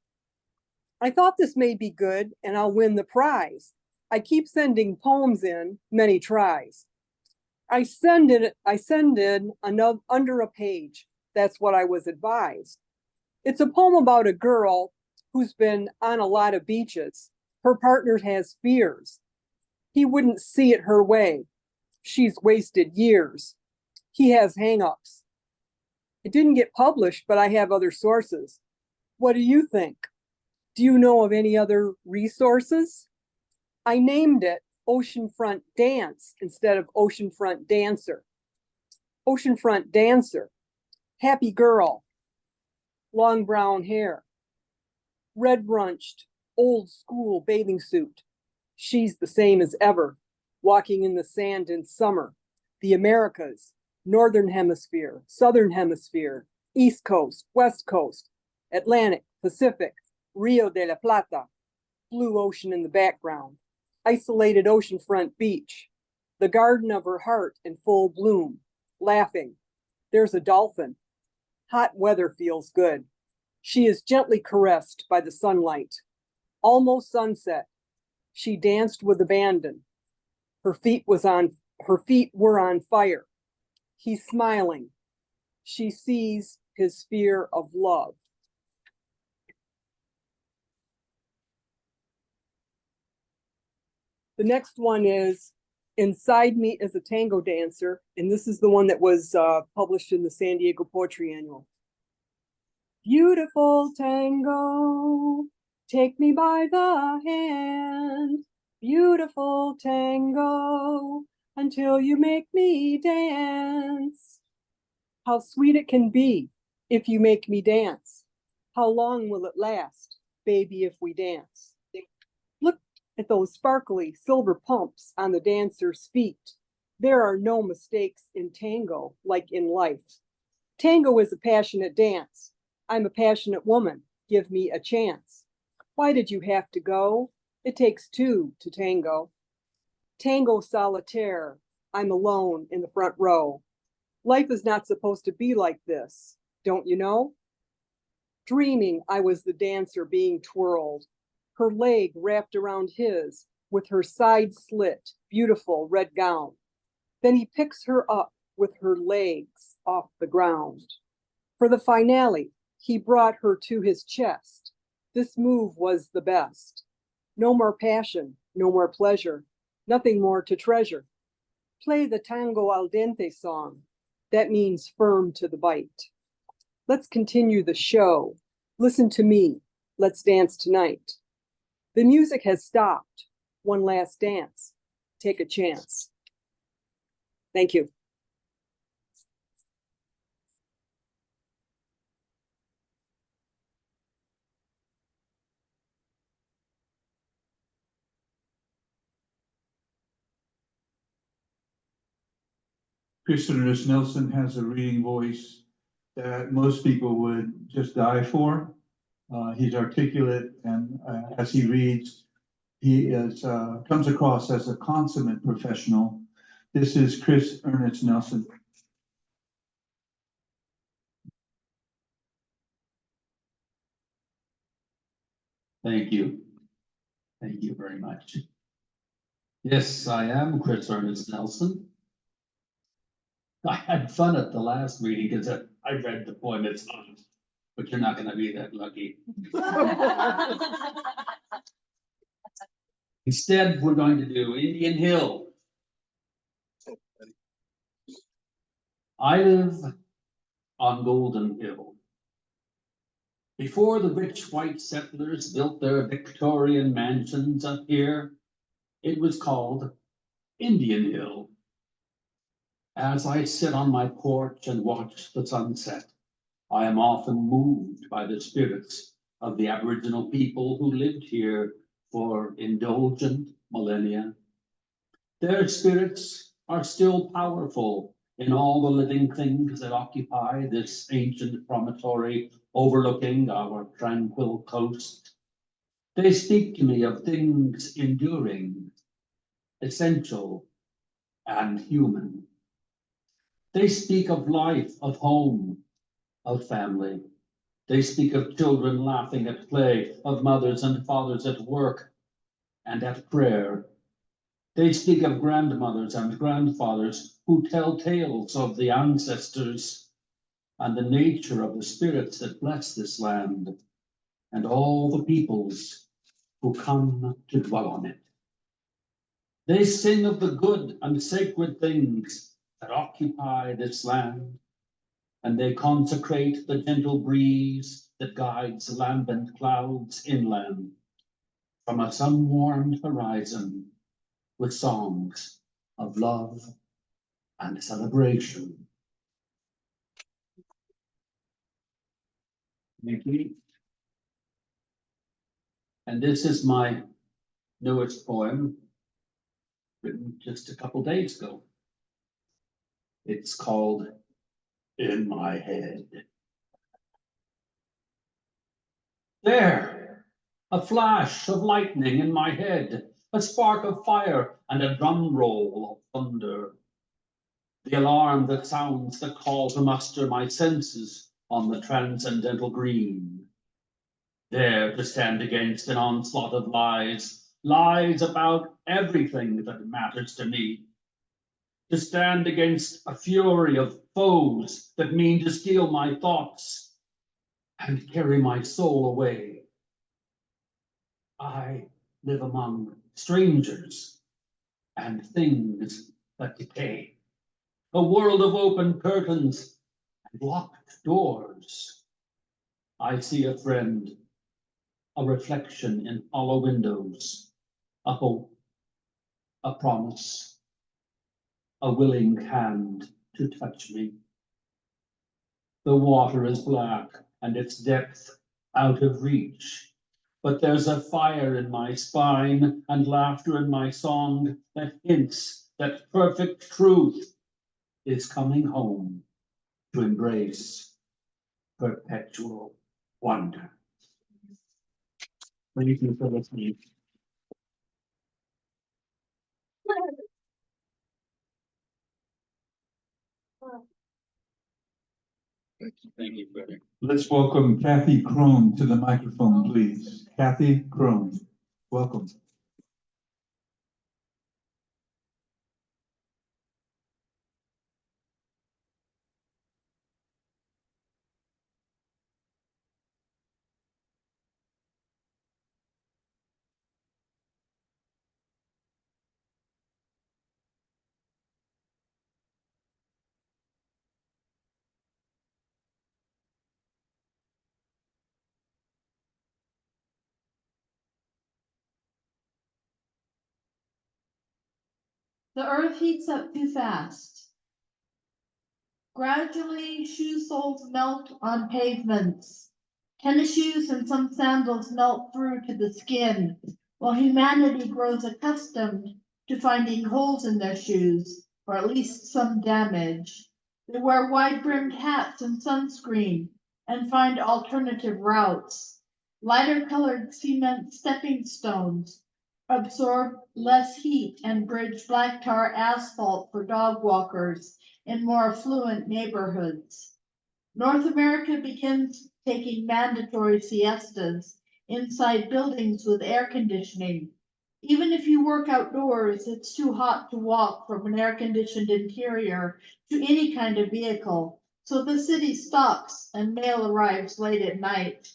I thought this may be good and I'll win the prize. I keep sending poems in, many tries. I send in another under a page. That's what I was advised. It's a poem about a girl who's been on a lot of beaches. Her partner has fears. He wouldn't see it her way. She's wasted years. He has hangups. It didn't get published, but I have other sources. What do you think? Do you know of any other resources? I named it Oceanfront Dance instead of Oceanfront Dancer. Oceanfront Dancer, happy girl, long brown hair, red runched, old school bathing suit. She's the same as ever, walking in the sand in summer. The Americas, Northern Hemisphere, Southern Hemisphere, East Coast, West Coast, Atlantic, Pacific, Rio de la Plata, blue ocean in the background, isolated oceanfront beach, the garden of her heart in full bloom, laughing. There's a dolphin. Hot weather feels good. She is gently caressed by the sunlight. Almost sunset. She danced with abandon. Her feet were on fire. He's smiling. She sees his fear of love. The next one is Inside Me is a Tango Dancer, and this is the one that was published in the San Diego Poetry Annual. Beautiful tango, take me by the hand. Beautiful tango, until you make me dance. How sweet it can be if you make me dance. How long will it last, baby, if we dance? Look at those sparkly silver pumps on the dancer's feet. There are no mistakes in tango like in life. Tango is a passionate dance. I'm a passionate woman. Give me a chance. Why did you have to go? It takes two to tango. Tango solitaire. I'm alone in the front row. Life is not supposed to be like this, don't you know? Dreaming I was the dancer being twirled, her leg wrapped around his with her side slit, beautiful red gown. Then he picks her up with her legs off the ground. For the finale, he brought her to his chest. This move was the best. No more passion, no more pleasure, nothing more to treasure. Play the tango al dente song. That means firm to the bite. Let's continue the show. Listen to me. Let's dance tonight. The music has stopped. One last dance. Take a chance. Thank you. Kristen Nelson has a reading voice that most people would just die for. He's articulate, and as he reads, he comes across as a consummate professional. This is Chris Ernest Nelson. Thank you. Thank you very much. Yes, I am Chris Ernest Nelson. I had fun at the last meeting because I read the poem it's on, but you're not gonna be that lucky. Instead, we're going to do Indian Hill. I live on Golden Hill. Before the rich white settlers built their Victorian mansions up here, it was called Indian Hill. As I sit on my porch and watch the sunset, I am often moved by the spirits of the Aboriginal people who lived here for indulgent millennia. Their spirits are still powerful in all the living things that occupy this ancient promontory overlooking our tranquil coast. They speak to me of things enduring, essential, and human. They speak of life, of home, of family. They speak of children laughing at play, of mothers and fathers at work and at prayer. They speak of grandmothers and grandfathers who tell tales of the ancestors and the nature of the spirits that bless this land and all the peoples who come to dwell on it. They sing of the good and sacred things that occupy this land, and they consecrate the gentle breeze that guides lambent clouds inland from a sun-warmed horizon with songs of love and celebration. Thank you. And this is my newest poem, written just a couple days ago. It's called In My Head. There, a flash of lightning in my head, a spark of fire and a drum roll of thunder. The alarm that sounds the call to muster my senses on the transcendental green. There to stand against an onslaught of lies, lies about everything that matters to me. To stand against a fury of foes that mean to steal my thoughts and carry my soul away. I live among strangers and things that decay. A world of open curtains and locked doors. I see a friend, a reflection in hollow windows, a hope, a promise, a willing hand to touch me. The water is black and its depth out of reach, but there's a fire in my spine and laughter in my song that hints that perfect truth is coming home to embrace perpetual wonder. Thank you for listening. Thank you, brother. Let's welcome Kathy Crone to the microphone, please. Kathy Crone, welcome. The earth heats up too fast. Gradually, shoe soles melt on pavements. Tennis shoes and some sandals melt through to the skin, while humanity grows accustomed to finding holes in their shoes, or at least some damage. They wear wide-brimmed hats and sunscreen and find alternative routes. Lighter-colored cement stepping stones absorb less heat and bridge black tar asphalt for dog walkers in more affluent neighborhoods. North America begins taking mandatory siestas inside buildings with air conditioning, Even if you work outdoors, it's too hot to walk from an air-conditioned interior to any kind of vehicle. So the city stops and mail arrives late at night.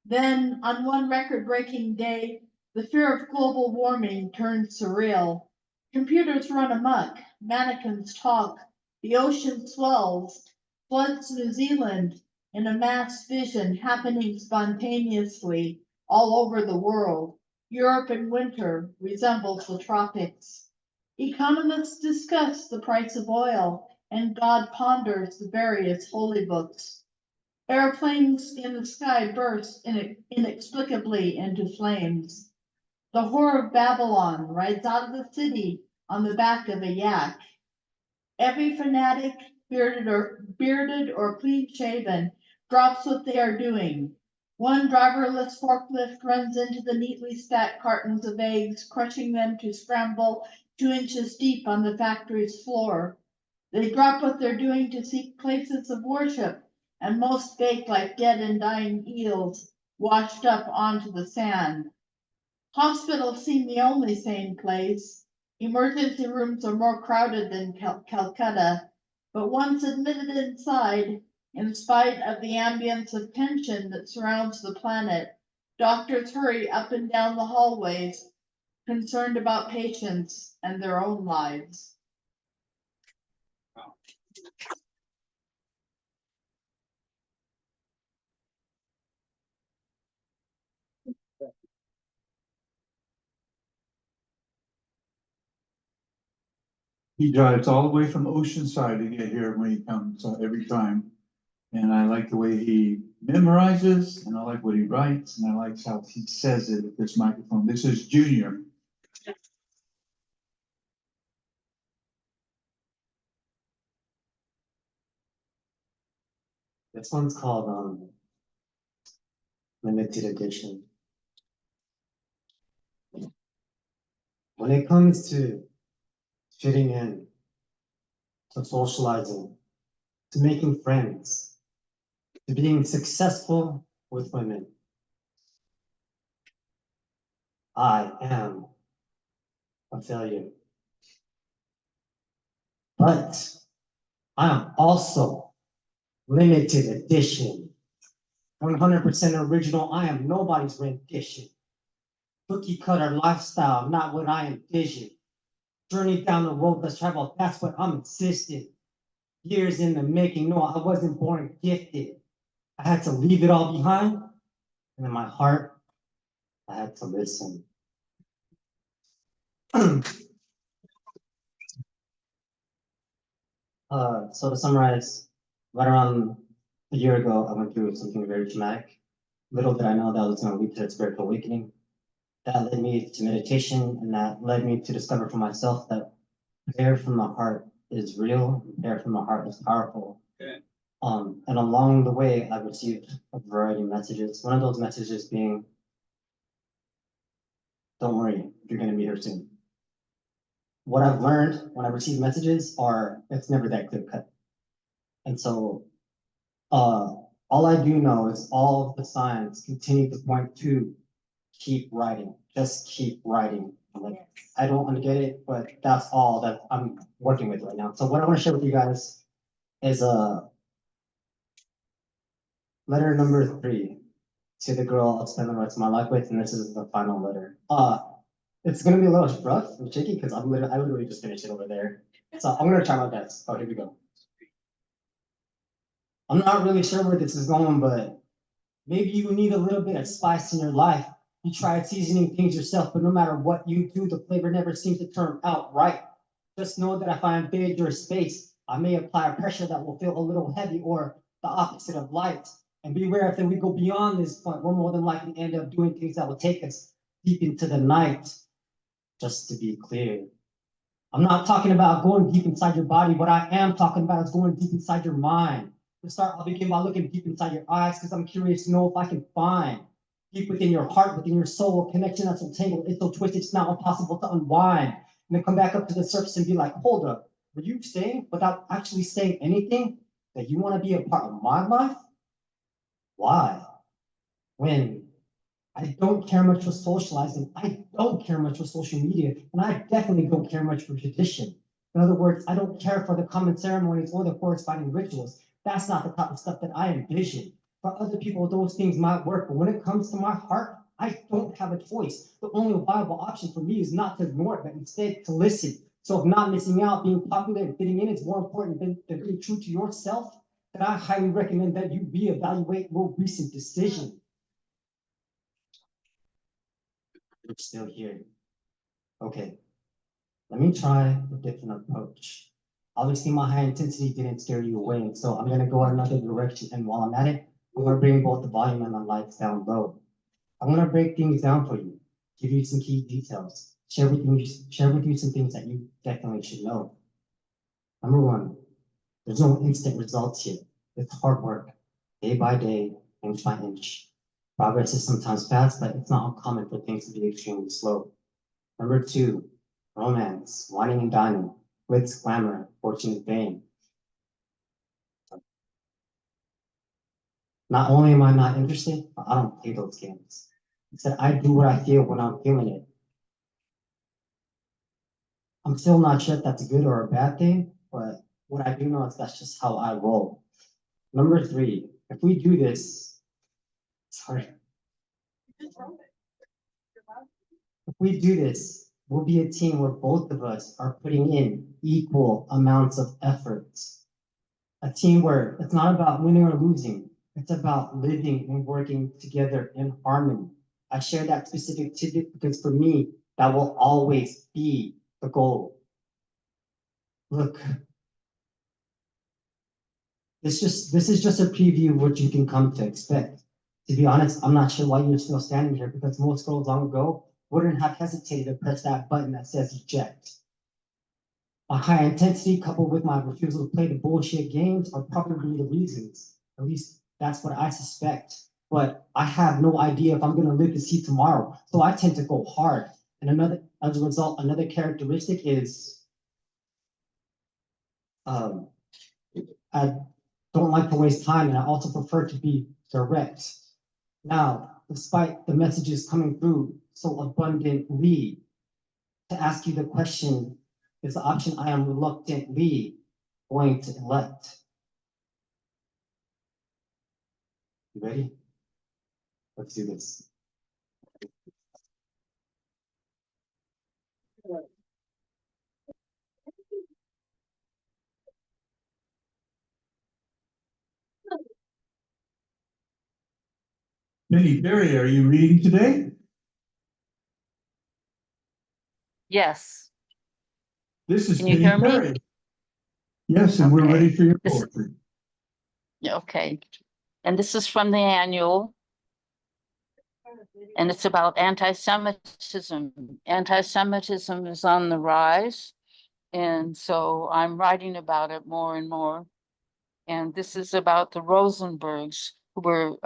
Then, on one record-breaking day, the fear of global warming turns surreal. Computers run amok, mannequins talk, the ocean swells, floods New Zealand in a mass vision happening spontaneously all over the world. Europe in winter resembles the tropics. Economists discuss the price of oil, and God ponders the various holy books. Airplanes in the sky burst inexplicably into flames. The whore of Babylon rides out of the city on the back of a yak. Every fanatic, bearded or clean shaven, drops what they are doing. One driverless forklift runs into the neatly stacked cartons of eggs, crushing them to scramble 2 inches deep on the factory's floor. They drop what they're doing to seek places of worship, and most bake like dead and dying eels washed up onto the sand. Hospitals seem the only sane place. Emergency rooms are more crowded than Calcutta, but once admitted inside, in spite of the ambience of tension that surrounds the planet, doctors hurry up and down the hallways, concerned about patients and their own lives. He drives all the way from Oceanside to get here when he comes every time. And I like the way he memorizes, and I like what he writes, and I like how he says it with this microphone. This is Junior. This one's called limited edition. When it comes to fitting in, to socializing, to making friends, to being successful with women, I am a failure. But I am also limited edition. 100% original. I am nobody's rendition. Cookie cutter lifestyle, not what I envision. Journey down the road less traveled, that's what I'm insisting. Years in the making, no, I wasn't born gifted. I had to leave it all behind, and in my heart, I had to listen. So to summarize, right around a year ago, I went through something very traumatic. Little did I know that was going to lead to a spiritual awakening. That led me to meditation, and that led me to discover for myself that prayer from the heart is real, prayer from the heart is powerful. Okay. And along the way, I've received a variety of messages. One of those messages being, don't worry, you're going to meet her soon. What I've learned when I receive messages are, it's never that clear cut. And so all I do know is all of the signs continue to point to keep writing, just keep writing. Like, I don't get it, but that's all that I'm working with right now. So what I want to share with you guys is letter number 3 to the girl I'll spend the rest of my life with, and this is the final letter. It's gonna be a little rough and shaky because I literally just finished it over there. So I'm gonna try my best. Oh, here we go. I'm not really sure where this is going, but maybe you need a little bit of spice in your life. You tried seasoning things yourself, but no matter what you do, the flavor never seems to turn out right. Just know that if I invade your space, I may apply a pressure that will feel a little heavy or the opposite of light. And beware if we go beyond this point, we're more than likely to end up doing things that will take us deep into the night. Just to be clear, I'm not talking about going deep inside your body. What I am talking about is going deep inside your mind. To start, I'll begin by looking deep inside your eyes because I'm curious to know if I can find deep within your heart, within your soul, a connection that's so tangled, it's so twisted, it's not impossible to unwind. And then come back up to the surface and be like, hold up, were you saying without actually saying anything that you want to be a part of my life? Why? When I don't care much for socializing. I don't care much for social media. And I definitely don't care much for tradition. In other words, I don't care for the common ceremonies or the corresponding rituals. That's not the type of stuff that I envision. For other people, those things might work, but when it comes to my heart, I don't have a choice. The only viable option for me is not to ignore it, but instead to listen. So if not missing out, being popular and fitting in is more important than being true to yourself, then I highly recommend that you reevaluate your recent decision. You're still here. Okay, let me try a different approach. Obviously, my high intensity didn't scare you away, so I'm gonna go another direction. And while I'm at it, I'm gonna bring both the volume and the lights down low. I'm gonna break things down for you, give you some key details, share with you some things that you definitely should know. Number one, there's no instant results here. It's hard work, day by day, inch by inch. Progress is sometimes fast, but it's not uncommon for things to be extremely slow. Number two, romance, whining and dining, glitz, glamour, fortune and fame. Not only am I not interested, but I don't play those games. Instead, I do what I feel when I'm feeling it. I'm still not sure if that's a good or a bad thing, but what I do know is that's just how I roll. Number three, if we do this, sorry. If we do this, we'll be a team where both of us are putting in equal amounts of effort. A team where it's not about winning or losing. It's about living and working together in harmony. I share that specific tidbit because for me, that will always be the goal. Look, this is just a preview of what you can come to expect. To be honest, I'm not sure why you're still standing here because most girls long ago wouldn't have hesitated to press that button that says eject. My high intensity coupled with my refusal to play the bullshit games are probably the reasons. At least that's what I suspect. But I have no idea if I'm gonna live to see tomorrow. So I tend to go hard. And as a result, another characteristic is I don't like to waste time, and I also prefer to be direct. Now, despite the messages coming through so abundantly, to ask you the question is the option I am reluctantly going to elect. You ready? Let's do this. Penny Perry, are you reading today? Yes. This is Can you Penny hear me? Perry. Yes, and we're Okay. ready for your poetry. Okay. And this is from the annual. And it's about anti-Semitism. Anti-Semitism is on the rise. And so I'm writing about it more and more. And this is about the Rosenbergs who were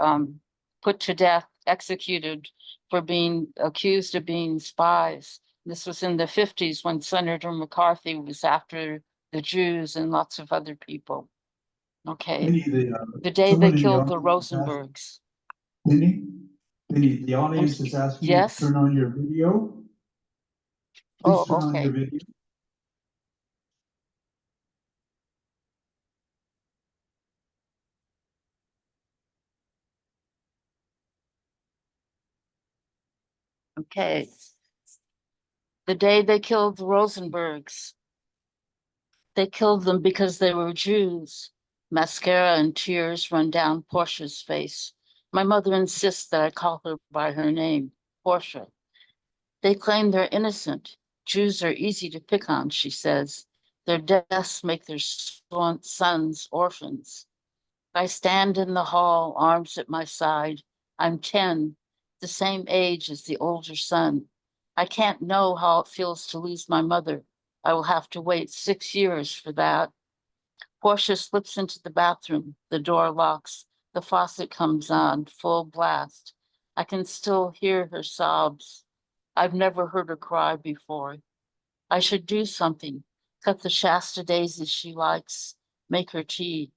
put to death, executed for being accused of being spies. This was in the 50s when Senator McCarthy was after the Jews and lots of other people. Okay. Penny, The day someone they in the killed the audience is asking- Rosenbergs. Penny, the audience is asking you to Yes. turn on your video. Oh, Please turn on okay. your video. Okay. The day they killed the Rosenbergs. They killed them because they were Jews. Mascara and tears run down Portia's face. My mother insists that I call her by her name, Portia. They claim they're innocent. Jews are easy to pick on, she says. Their deaths make their sons orphans. I stand in the hall, arms at my side. I'm 10, the same age as the older son. I can't know how it feels to lose my mother. I will have to wait 6 years for that. Portia slips into the bathroom. The door locks. The faucet comes on, full blast. I can still hear her sobs. I've never heard her cry before. I should do something. Cut the Shasta daisies she likes. Make her tea.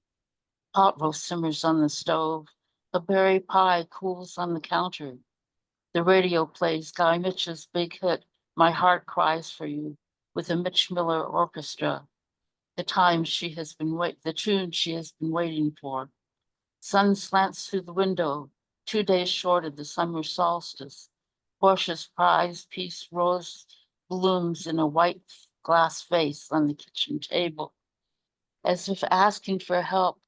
Pot roast simmers on the stove. A berry pie cools on the counter. The radio plays Guy Mitchell's big hit, My Heart Cries for You, with a Mitch Miller orchestra. The tune she has been waiting for. Sun slants through the window, 2 days short of the summer solstice. Portia's prize piece rose blooms in a white glass vase on the kitchen table. As if asking for help,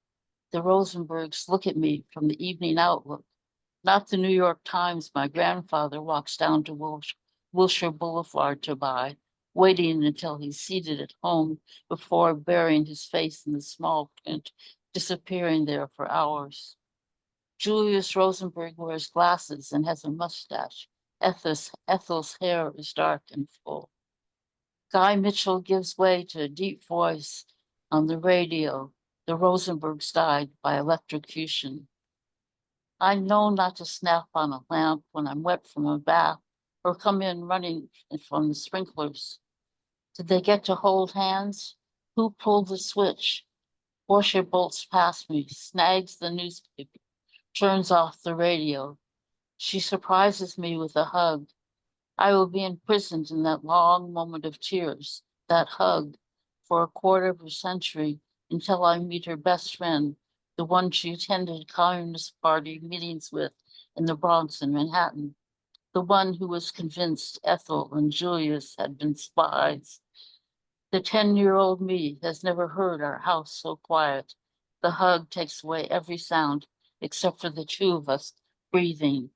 the Rosenbergs look at me from the Evening Outlook, not the New York Times my grandfather walks down to Wilshire Boulevard to buy, waiting until he's seated at home before burying his face in the small print, disappearing there for hours. Julius Rosenberg wears glasses and has a mustache. Ethel's hair is dark and full. Guy Mitchell gives way to a deep voice on the radio. The Rosenbergs died by electrocution. I know not to snap on a lamp when I'm wet from a bath or come in running from the sprinklers. Did they get to hold hands? Who pulled the switch? Portia bolts past me, snags the newspaper, turns off the radio. She surprises me with a hug. I will be imprisoned in that long moment of tears, that hug, for a quarter of a century until I meet her best friend, the one she attended Communist Party meetings with in the Bronx and Manhattan, the one who was convinced Ethel and Julius had been spies. The 10-year-old me has never heard our house so quiet. The hug takes away every sound except for the two of us breathing.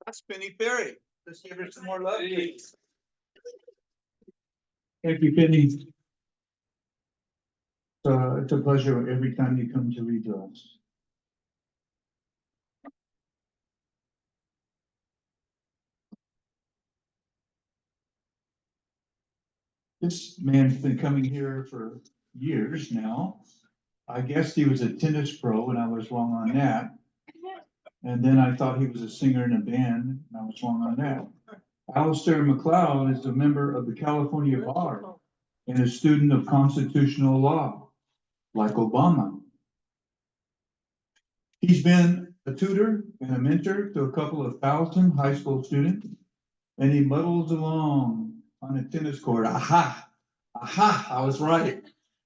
That's Penny Ferry. Let's give her some more love. Thank you, Penny. It's a pleasure every time you come to read to us. This man's been coming here for years now. I guess he was a tennis pro, and I was wrong on that. And then I thought he was a singer in a band, and I was wrong on that. Alistair McLeod is a member of the California Bar and a student of constitutional law, like Obama. He's been a tutor and a mentor to a couple of thousand high school students, and he muddles along on a tennis court. Aha, I was right.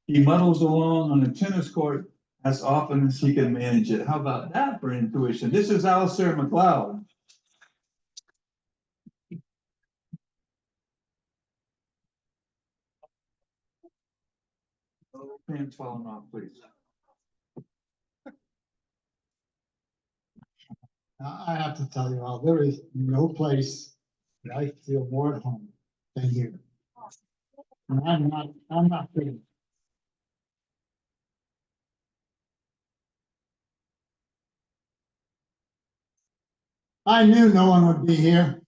He muddles along on a tennis court as often as he can manage it. How about that for intuition? This is Alistair McLeod. Pants falling off, please. I have to tell you all, there is no place that I feel more at home than here. And I'm not kidding. I knew no one would be here.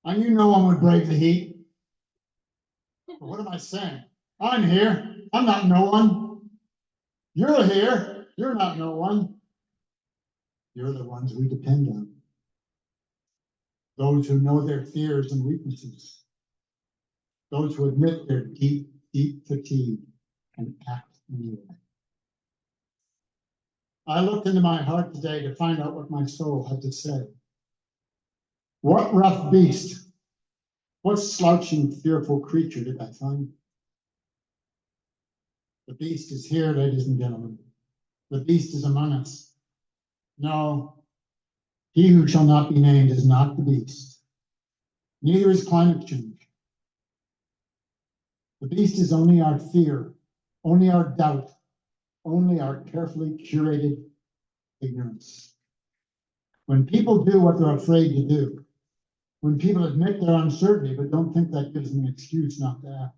I knew no one would brave the heat. But what am I saying? I'm here. I'm not no one. You're here. You're not no one. You're the ones we depend on. Those who know their fears and weaknesses. Those who admit their deep, deep fatigue and act anyway. I looked into my heart today to find out what my soul had to say. What rough beast, what slouching, fearful creature did I find? The beast is here, ladies and gentlemen. The beast is among us. No, he who shall not be named is not the beast. Neither is climate change. The beast is only our fear, only our doubt, only our carefully curated ignorance. When people do what they're afraid to do, when people admit their uncertainty but don't think that gives them an excuse not to act,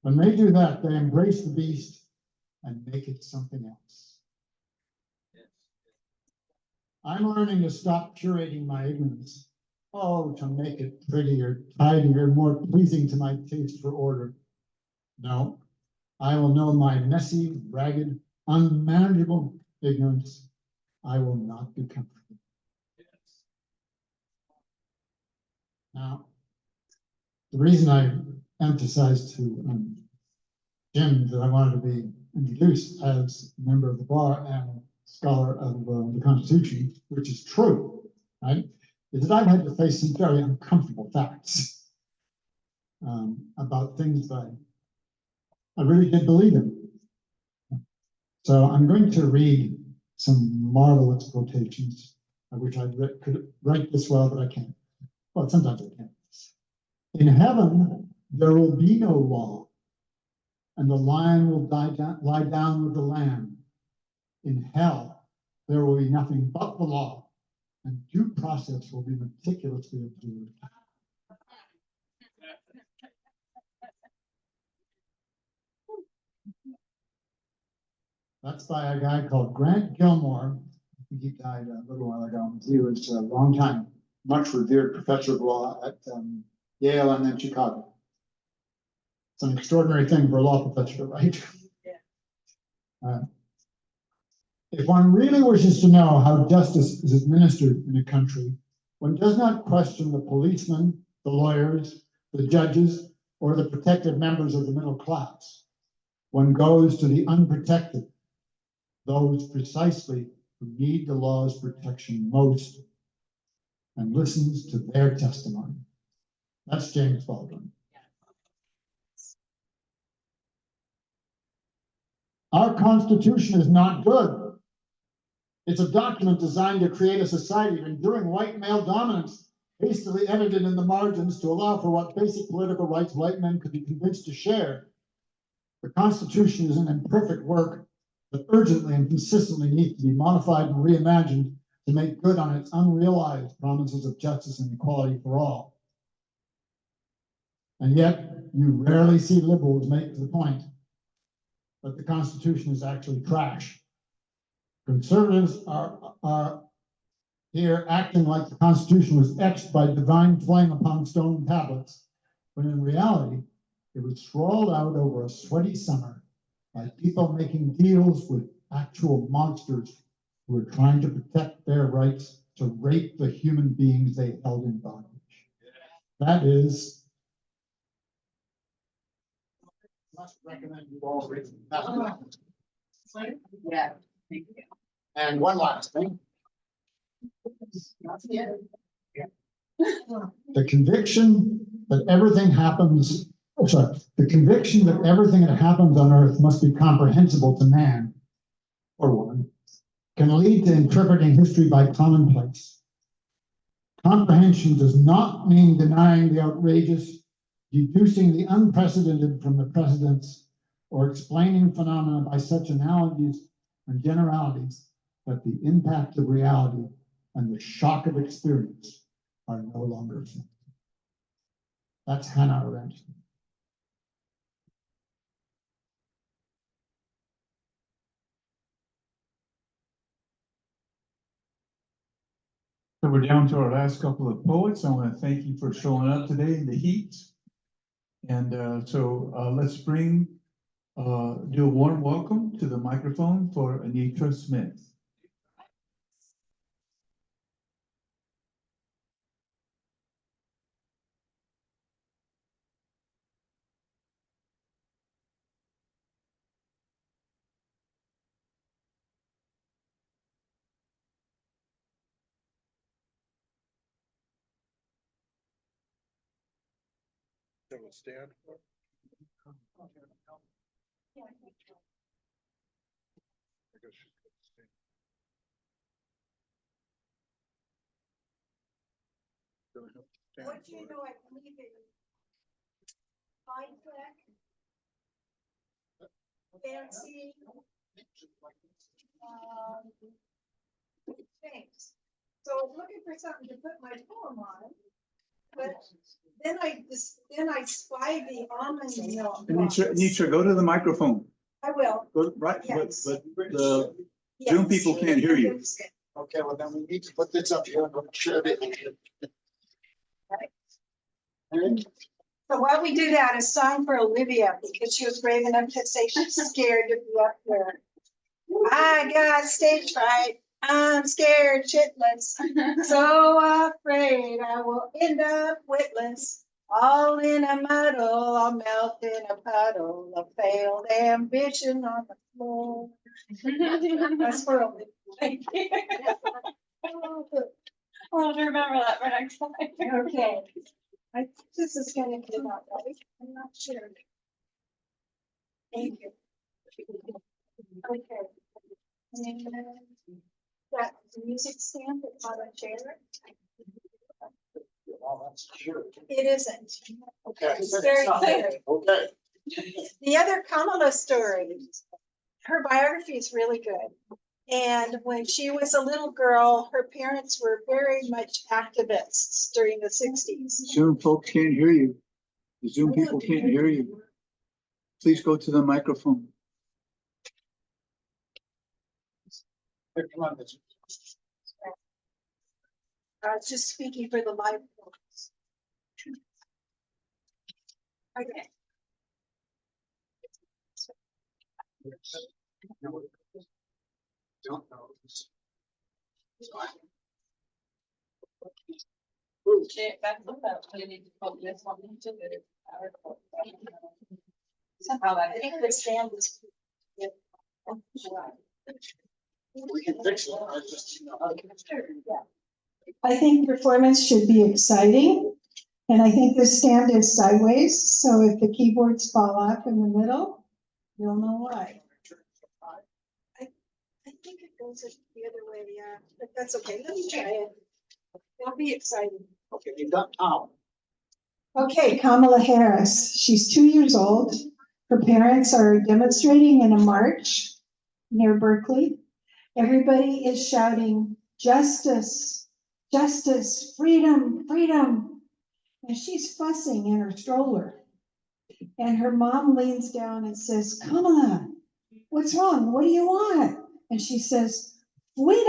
when they do that, they embrace the beast and make it something else. I'm learning to stop curating my ignorance. Oh, to make it prettier, tidier, more pleasing to my taste for order. No, I will know my messy, ragged, unmanageable, ignorance, I will not be comforted. Now, the reason I emphasized to Jim that I wanted to be introduced as a member of the bar and a scholar of the Constitution, which is true, right, is that I've had to face some very uncomfortable facts about things that I really did believe in. So I'm going to read some marvelous quotations. I wish I could write this well, but I can't. Well, sometimes I can't. In heaven, there will be no law, and the lion will lie down with the lamb. In hell, there will be nothing but the law, and due process will be meticulously observed. That's by a guy called Grant Gilmore. I think he died a little while ago. He was a long time, much revered professor of law at Yale and then Chicago. It's an extraordinary thing for a law professor to write. If one really wishes to know how justice is administered in a country, one does not question the policemen, the lawyers, the judges, or the protected members of the middle class. One goes to the unprotected, those precisely who need the law's protection most, and listens to their testimony. That's James Baldwin. Our Constitution is not good. It's a document designed to create a society of enduring white male dominance, hastily edited in the margins to allow for what basic political rights white men could be convinced to share. The Constitution is an imperfect work that urgently and consistently needs to be modified and reimagined to make good on its unrealized promises of justice and equality for all. And yet, you rarely see liberals make the point that the Constitution is actually trash. Conservatives are here acting like the Constitution was etched by divine flame upon stone tablets, when in reality, it was scrawled out over a sweaty summer by people making deals with actual monsters who were trying to protect their rights to rape the human beings they held in bondage. That is, I must recommend you all read that. Yeah, thank you. And one last thing. The conviction that everything happens, the conviction that everything that happens on earth must be comprehensible to man or woman can lead to interpreting history by commonplace. Comprehension does not mean denying the outrageous, deducing the unprecedented from the precedents, or explaining phenomena by such analogies and generalities that the impact of reality and the shock of experience are no longer felt. That's Hannah Arendt. So we're down to our last couple of poets. I want to thank you for showing up today in the heat. And let's do a warm welcome to the microphone for Anitra Smith. That will stand for. What you know, I believe in fine fleck, fancy, things. So I was looking for something to put my poem on, but then I spied the almond milk. Anitra, go to the microphone. I will. Go right, Yes. but the Zoom people can't hear you. Okay, well then we need to put this up here and share it. So while we do that, a song for Olivia, because she was brave enough to say she's scared to be up there. I got stage fright. I'm scared shitless. So afraid I will end up witless. All in a muddle, I'll melt in a puddle of failed ambition on the floor. That's for only. Thank you. I'll have to remember that for next time. Okay. I think this is gonna come out right. I'm not sure. Thank you. Okay. And that music stand that's on a chair. It isn't. Okay. It's very clear. Okay. The other Kamala story, her biography is really good. And when she was a little girl, her parents were very much activists during the 60s. Zoom folks can't hear you. The Zoom people can't hear you. Please go to the microphone. I was just speaking for the live folks. Okay. Don't know. Somehow I think the stand is. We can fix it. I just, you know, how to get it. I think performance should be exciting. And I think the stand is sideways, so if the keyboards fall off in the middle, you'll know why. I think it goes the other way, yeah, but that's okay. Let me try it. It'll be exciting. Okay, you got Tom. Okay, Kamala Harris. She's 2 years old. Her parents are demonstrating in a march near Berkeley. Everybody is shouting, justice, justice, freedom, freedom. And she's fussing in her stroller. And her mom leans down and says, Kamala, what's wrong? What do you want? And she says, freedom.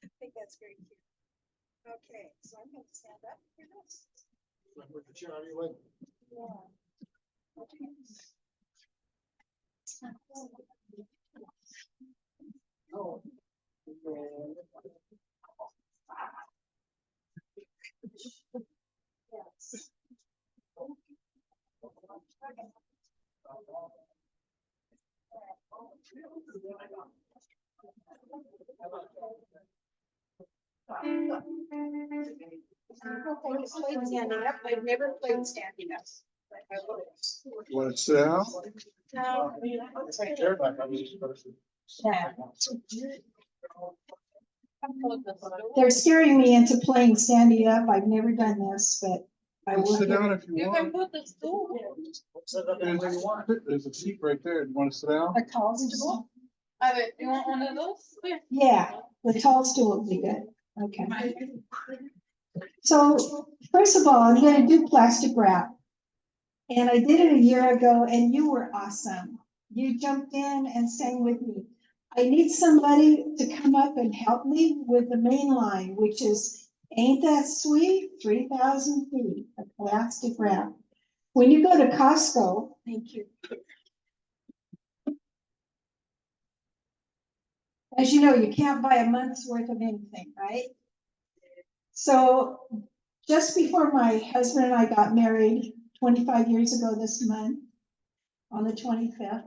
I think that's very cute. Okay, so I'm going to stand up for this. With the chair on your leg. Yeah. Okay. Oh. Yes. I've never played standing up. You want to sit down? No. Take care back on this person. Yeah. They're scaring me into playing standing up. I've never done this, but I will. Sit down if you You want. can put the stool. There's a seat right there. Do you want to sit down? A tall stool? You want one of those? Yeah, the tall stool would be good. Okay. So first of all, I'm gonna do plastic wrap. And I did it a year ago and you were awesome. You jumped in and sang with me. I need somebody to come up and help me with the main line, which is, ain't that sweet? 3,000 feet of plastic wrap. When you go to Costco, thank you. As you know, you can't buy a month's worth of anything, right? So just before my husband and I got married 25 years ago this month, on the 25th,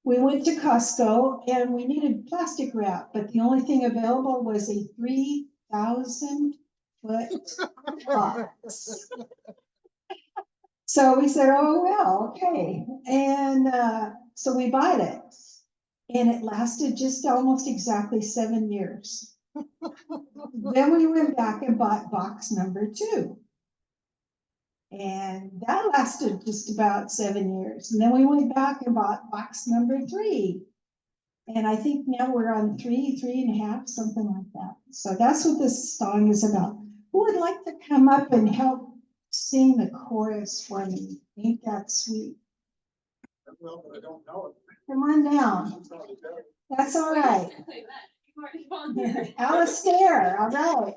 we went to Costco and we needed plastic wrap, but the only thing available was a 3,000 foot box. So we said, oh, well, okay. And so we bought it. And it lasted just almost exactly 7 years. Then we went back and bought box number 2. And that lasted just about 7 years. And then we went back and bought box number 3. And I think now we're on 3.5, something like that. So that's what this song is about. Who would like to come up and help sing the chorus for me? Ain't that sweet? Well, but I don't know it. Come on down. That's all right. Alistair, all right.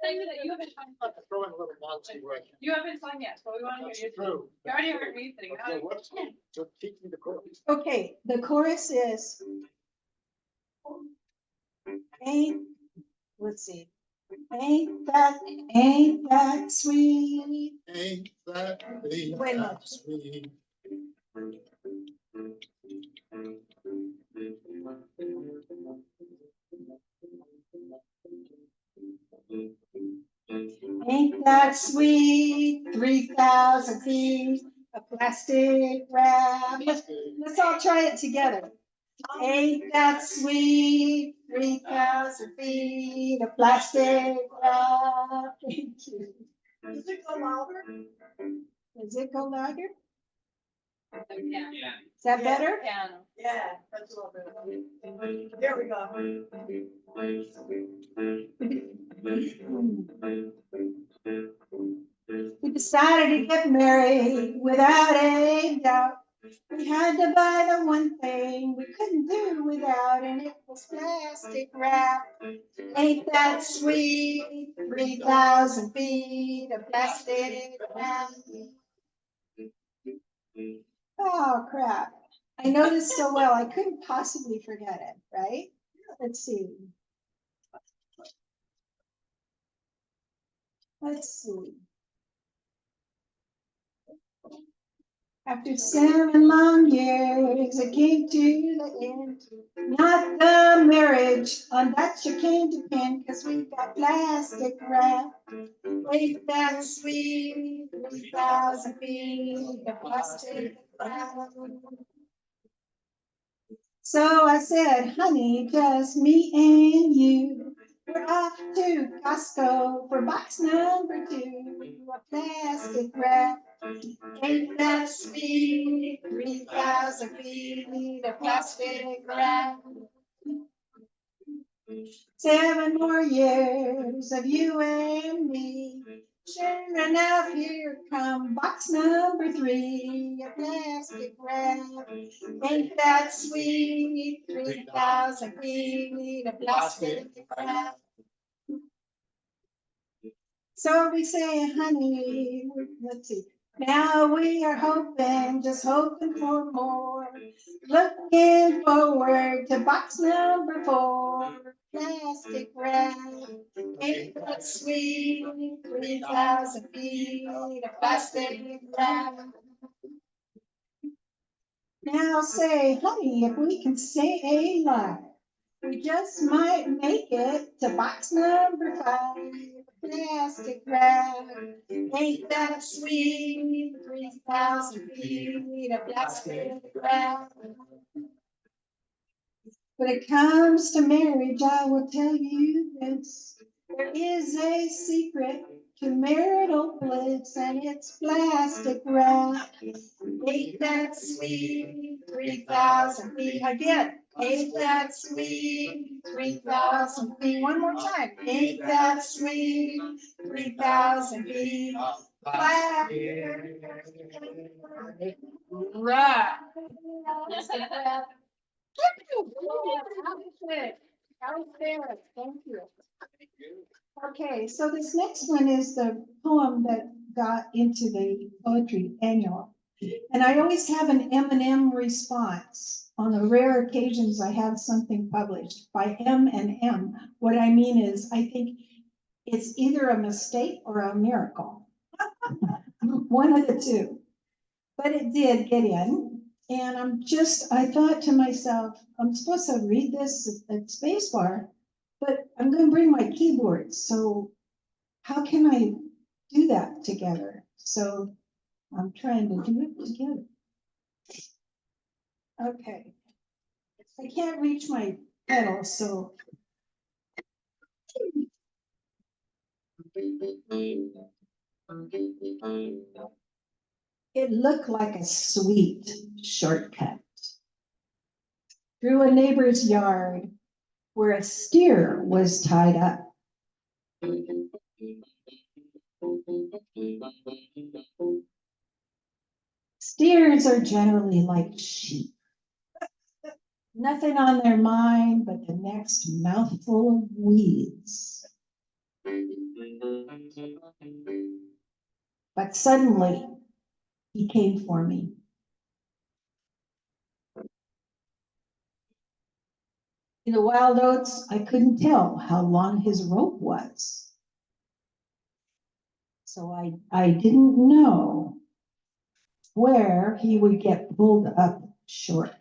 You haven't sung. Throw in a little Monty right. You haven't sung yet, so we want to hear you. True. You already heard me sing. Okay, what's, so teach me the chorus. Okay, the chorus is. Ain't, let's see. Ain't that sweet? Ain't that the Wait a minute. sweet? Ain't that sweet? 3,000 feet of plastic wrap. Let's all try it together. Ain't that sweet? 3,000 feet of plastic wrap. Thank you. Does it go louder? Does it go louder? Yeah. Is that better? Piano. Yeah, that's a little bit. There we go. We decided to get married without a doubt. We had to buy the one thing we couldn't do without, and it was plastic wrap. Ain't that sweet? 3,000 feet of plastic wrap. Oh, crap. I know this so well, I couldn't possibly forget it, right? Let's see. Let's see. After 7 long years, it came to the end. Not the marriage, on that you came to pin, cause we got plastic wrap. Ain't that sweet? 3,000 feet of plastic wrap. So I said, honey, just me and you. We're off to Costco for box number 2, a plastic wrap. Ain't that sweet? 3,000 feet of plastic wrap. 7 more years of you and me. Sure enough, here come box number 3, a plastic wrap. Ain't that sweet? 3,000 feet of plastic wrap. So we say, honey, let's see. Now we are hoping, just hoping for more. Looking forward to box number 4, plastic wrap. Ain't that sweet? 3,000 feet of plastic wrap. Now say, honey, if we can say a lie, we just might make it to box number 5, plastic wrap. Ain't that sweet? 3,000 feet of plastic wrap. When it comes to marriage, I will tell you this. There is a secret to marital bliss, and it's plastic wrap. Ain't that sweet? 3,000 feet. Again. Ain't that sweet? 3,000 feet. One more time. Ain't that sweet? 3,000 feet. Plastic wrap. Thank you. Okay, so this next one is the poem that got into the poetry annual. And I always have an M&M response. On the rare occasions I have something published by M&M. What I mean is, I think it's either a mistake or a miracle. One of the two. But it did get in. And I thought to myself, I'm supposed to read this at spacebar, but I'm going to bring my keyboard. So how can I do that together? So I'm trying to do it together. Okay. I can't reach my pedal, so. It looked like a sweet shortcut through a neighbor's yard where a steer was tied up. Steers are generally like sheep. Nothing on their mind but the next mouthful of weeds. But suddenly, he came for me. In the wild oats, I couldn't tell how long his rope was. So I didn't know where he would get pulled up short.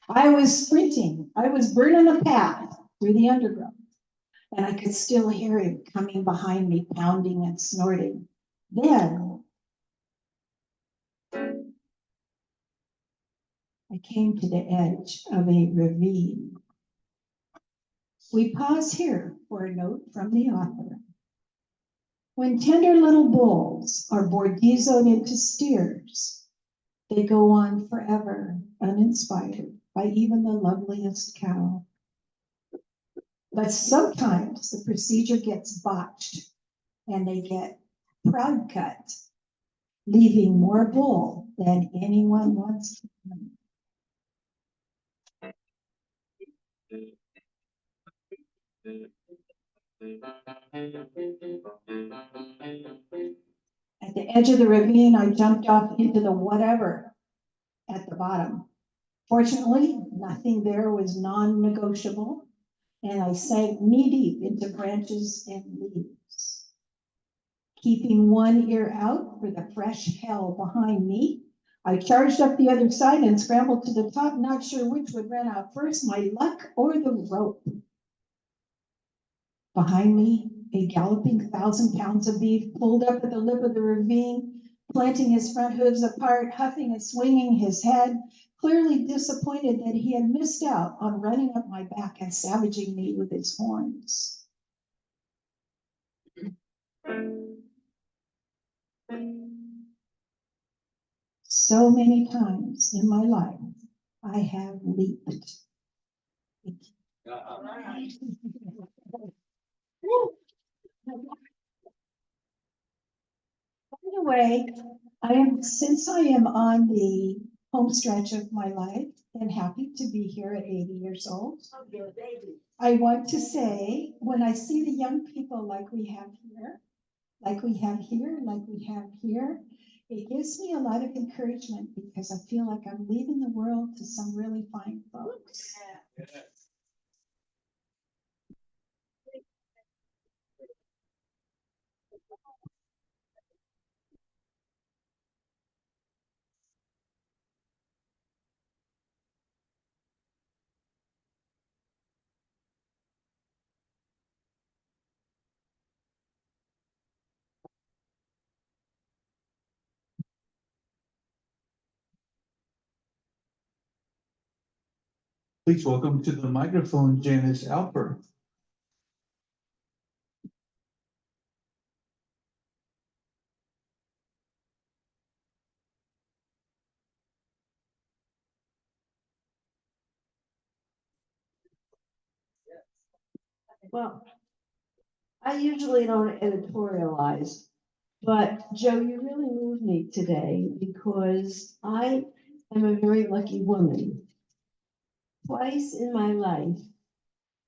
I was sprinting. I was burning a path through the undergrowth, and I could still hear him coming behind me, pounding and snorting. Then I came to the edge of a ravine. We pause here for a note from the author. When tender little bulls are bordezoed into steers, they go on forever, uninspired by even the loveliest cow. But sometimes the procedure gets botched and they get proud cut, leaving more bull than anyone wants to know. At the edge of the ravine, I jumped off into the whatever at the bottom. Fortunately, nothing there was non-negotiable, and I sank knee-deep into branches and leaves. Keeping one ear out for the fresh hell behind me, I charged up the other side and scrambled to the top, not sure which would run out first, my luck or the rope. Behind me, a galloping 1,000 pounds of beef pulled up at the lip of the ravine, planting his front hooves apart, huffing and swinging his head, clearly disappointed that he had missed out on running up my back and savaging me with his horns. So many times in my life, I have leaped. By the way, since I am on the home stretch of my life and happy to be here at 80 years old, I want to say, when I see the young people like we have here, like we have here, it gives me a lot of encouragement because I feel like I'm leaving the world to some really fine folks. Please welcome to the microphone, Janice Alper. Well, I usually don't editorialize, but Joe, you really moved me today because I am a very lucky woman. Twice in my life,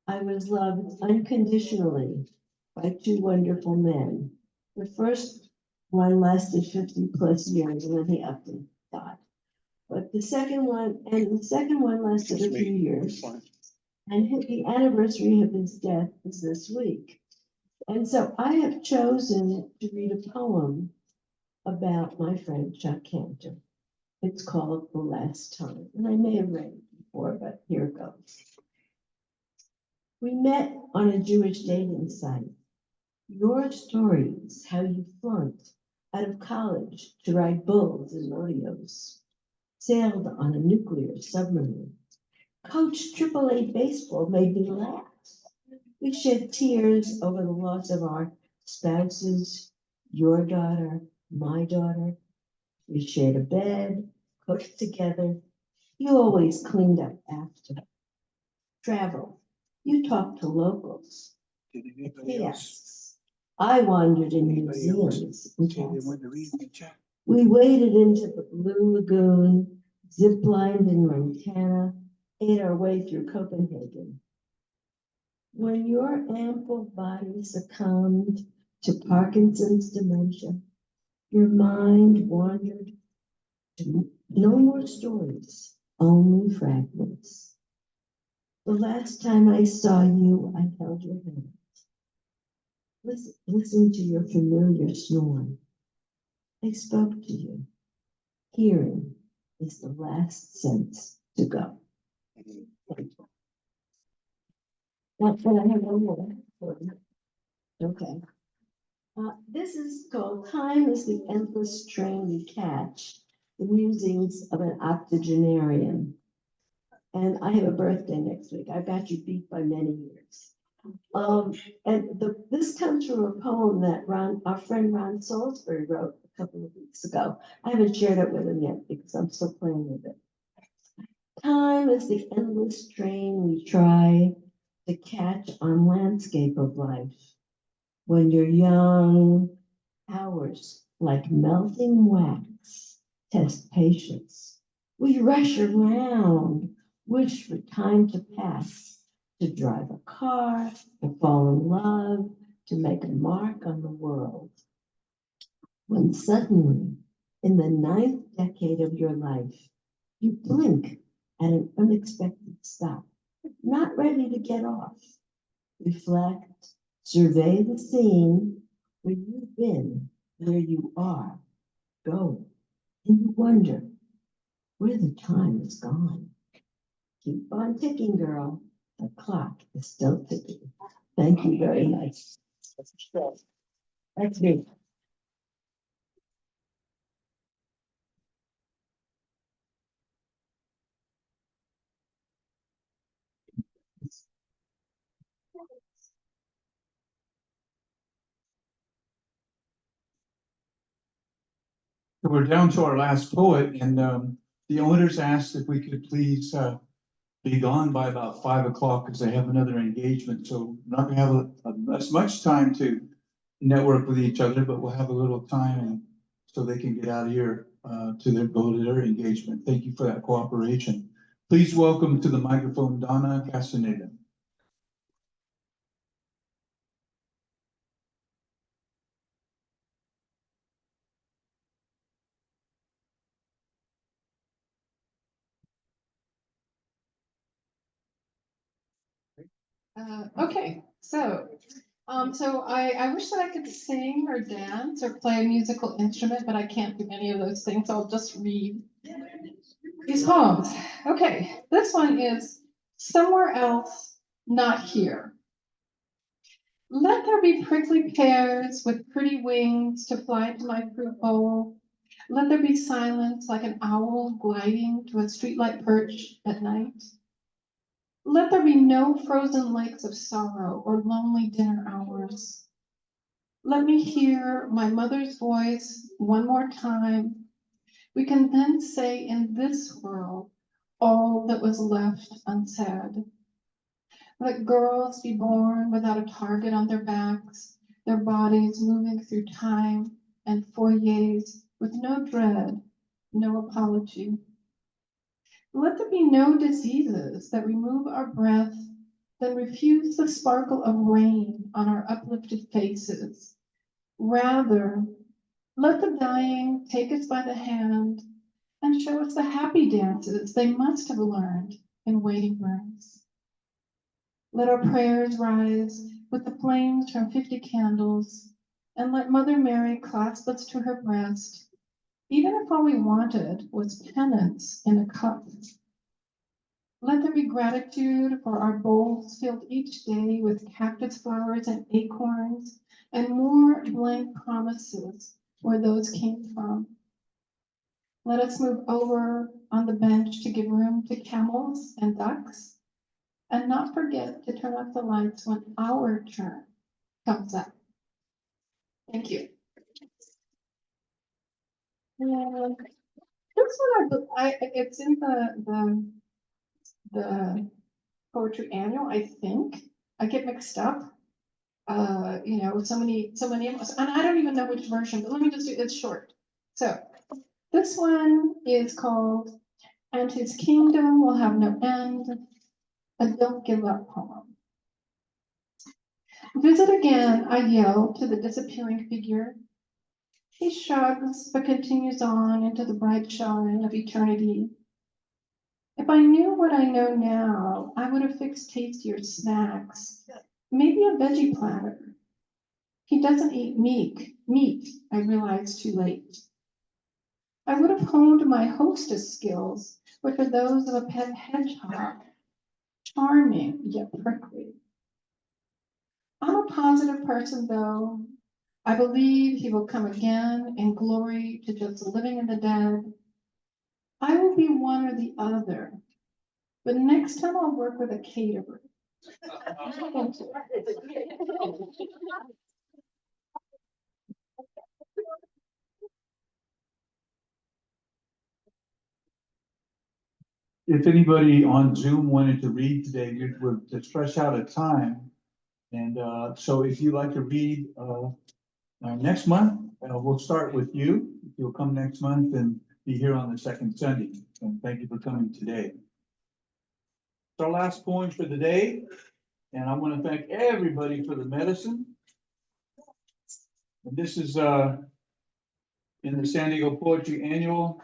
I was loved unconditionally by two wonderful men. The first one lasted 50 plus years and then he upped and died. But the second one lasted a few years. And the anniversary of his death is this week. And so I have chosen to read a poem about my friend Chuck Cantor. It's called The Last Time, and I may have read it before, but here it goes. We met on a Jewish dating site. Your stories, how you flunked out of college to ride bulls and rodeos, sailed on a nuclear submarine, coached AAA baseball, made me laugh. We shed tears over the loss of our spouses, your daughter, my daughter. We shared a bed, cooked together. You always cleaned up after. Travel. You talked to locals. Yes. I wandered in museums and castles. We waded into the Blue Lagoon, ziplined in Montana, ate our way through Copenhagen. When your ample body succumbed to Parkinson's dementia, your mind wandered to no more stories, only fragments. The last time I saw you, I held your hand. Listen to your familiar snore. I spoke to you. Hearing is the last sense to go. That's what I have one more for you. Okay. This is called Time is the Endless Train We Catch, the musings of an octogenarian. And I have a birthday next week. I got you beat by many years. This comes from a poem that our friend Ron Salisbury wrote a couple of weeks ago. I haven't shared it with him yet because I'm still playing with it. Time is the endless train we try to catch on landscape of life. When you're young, hours like melting wax test patience. We rush around, wish for time to pass, to drive a car, to fall in love, to make a mark on the world. When suddenly, in the 9th decade of your life, you blink at an unexpected stop, not ready to get off. Reflect, survey the scene where you've been, where you are, going, and you wonder where the time is gone. Keep on ticking, girl. The clock is still ticking. Thank you very much. That's me. So we're down to our last poet, and the owners asked if we could please be gone by about 5 o'clock because they have another engagement. So we're not gonna have as much time to network with each other, but we'll have a little time and so they can get out of here go to their engagement. Thank you for that cooperation. Please welcome to the microphone Donna Castaneda. Okay, so I wish that I could sing or dance or play a musical instrument, but I can't do any of those things. I'll just read these poems. Okay, this one is Somewhere Else, Not Here. Let there be prickly pears with pretty wings to fly to my fruit bowl. Let there be silence like an owl gliding to a streetlight perch at night. Let there be no frozen lakes of sorrow or lonely dinner hours. Let me hear my mother's voice one more time. We can then say in this world all that was left unsaid. Let girls be born without a target on their backs, their bodies moving through time and foyers with no dread, no apology. Let there be no diseases that remove our breath, that refuse the sparkle of rain on our uplifted faces. Rather, let the dying take us by the hand and show us the happy dances they must have learned in waiting rooms. Let our prayers rise with the flames from 50 candles, and let Mother Mary clasp us to her breast, even if all we wanted was penance in a cup. Let there be gratitude for our bowls filled each day with cactus flowers and acorns, and more blank promises where those came from. Let us move over on the bench to give room to camels and ducks, and not forget to turn off the lights when our turn comes up. Thank you. And this one, it's in the poetry annual, I think. I get mixed up. So many of us, and I don't even know which version, but let me just do it's short. So this one is called And His Kingdom Will Have No End, a Don't Give Up poem. Visit again, I yell to the disappearing figure. He shrugs, but continues on into the bright shine of eternity. If I knew what I know now, I would have fixed tastier snacks, maybe a veggie platter. He doesn't eat meat, I realized too late. I would have honed my hostess skills, which are those of a pet hedgehog, charming yet prickly. I'm a positive person, though. I believe he will come again in glory to just living in the dead. I will be one or the other, but next time I'll work with a caterer. If anybody on Zoom wanted to read today, we're to stretch out a time. And so if you'd like to read next month, we'll start with you. If you'll come next month and be here on the second Sunday. And thank you for coming today. It's our last poem for the day. And I want to thank everybody for the medicine. And this is in the San Diego Poetry Annual.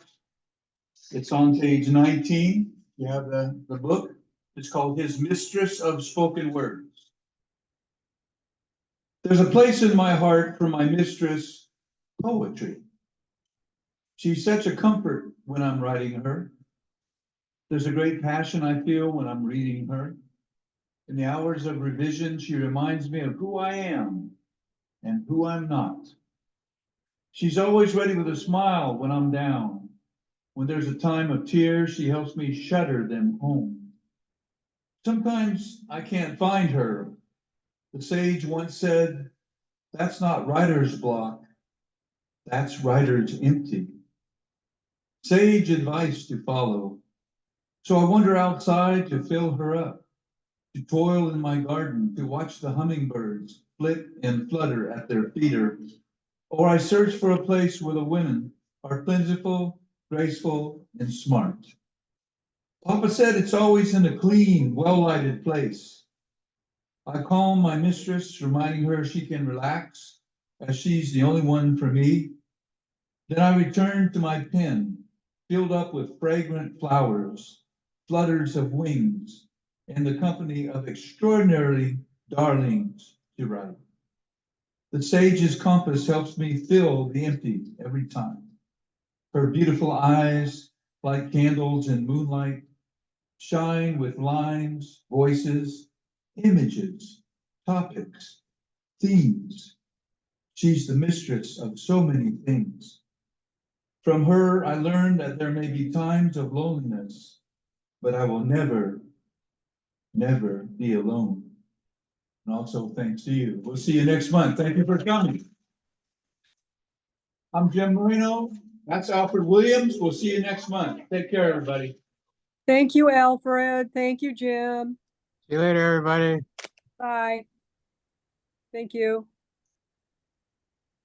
It's on page 19. You have the book. It's called His Mistress of Spoken Words. There's a place in my heart for my mistress, poetry. She's such a comfort when I'm writing her. There's a great passion I feel when I'm reading her. In the hours of revision, she reminds me of who I am and who I'm not. She's always ready with a smile when I'm down. When there's a time of tears, she helps me shudder them home. Sometimes I can't find her. The sage once said, that's not writer's block, that's writer's empty. Sage advice to follow. So I wander outside to fill her up, to toil in my garden, to watch the hummingbirds flit and flutter at their feeder, or I search for a place where the women are plentiful, graceful, and smart. Papa said it's always in a clean, well-lighted place. I calm my mistress, reminding her she can relax, as she's the only one for me. Then I return to my pen, filled up with fragrant flowers, flutters of wings, and the company of extraordinarily darlings to write. The sage's compass helps me fill the empty every time. Her beautiful eyes, like candles in moonlight, shine with lines, voices, images, topics, themes. She's the mistress of so many things. From her, I learned that there may be times of loneliness, but I will never, never be alone. And also thanks to you. We'll see you next month. Thank you for coming. I'm Jim Marino. That's Alfred Williams. We'll see you next month. Take care, everybody. Thank you, Alfred. Thank you, Jim. See you later, everybody. Bye. Thank you.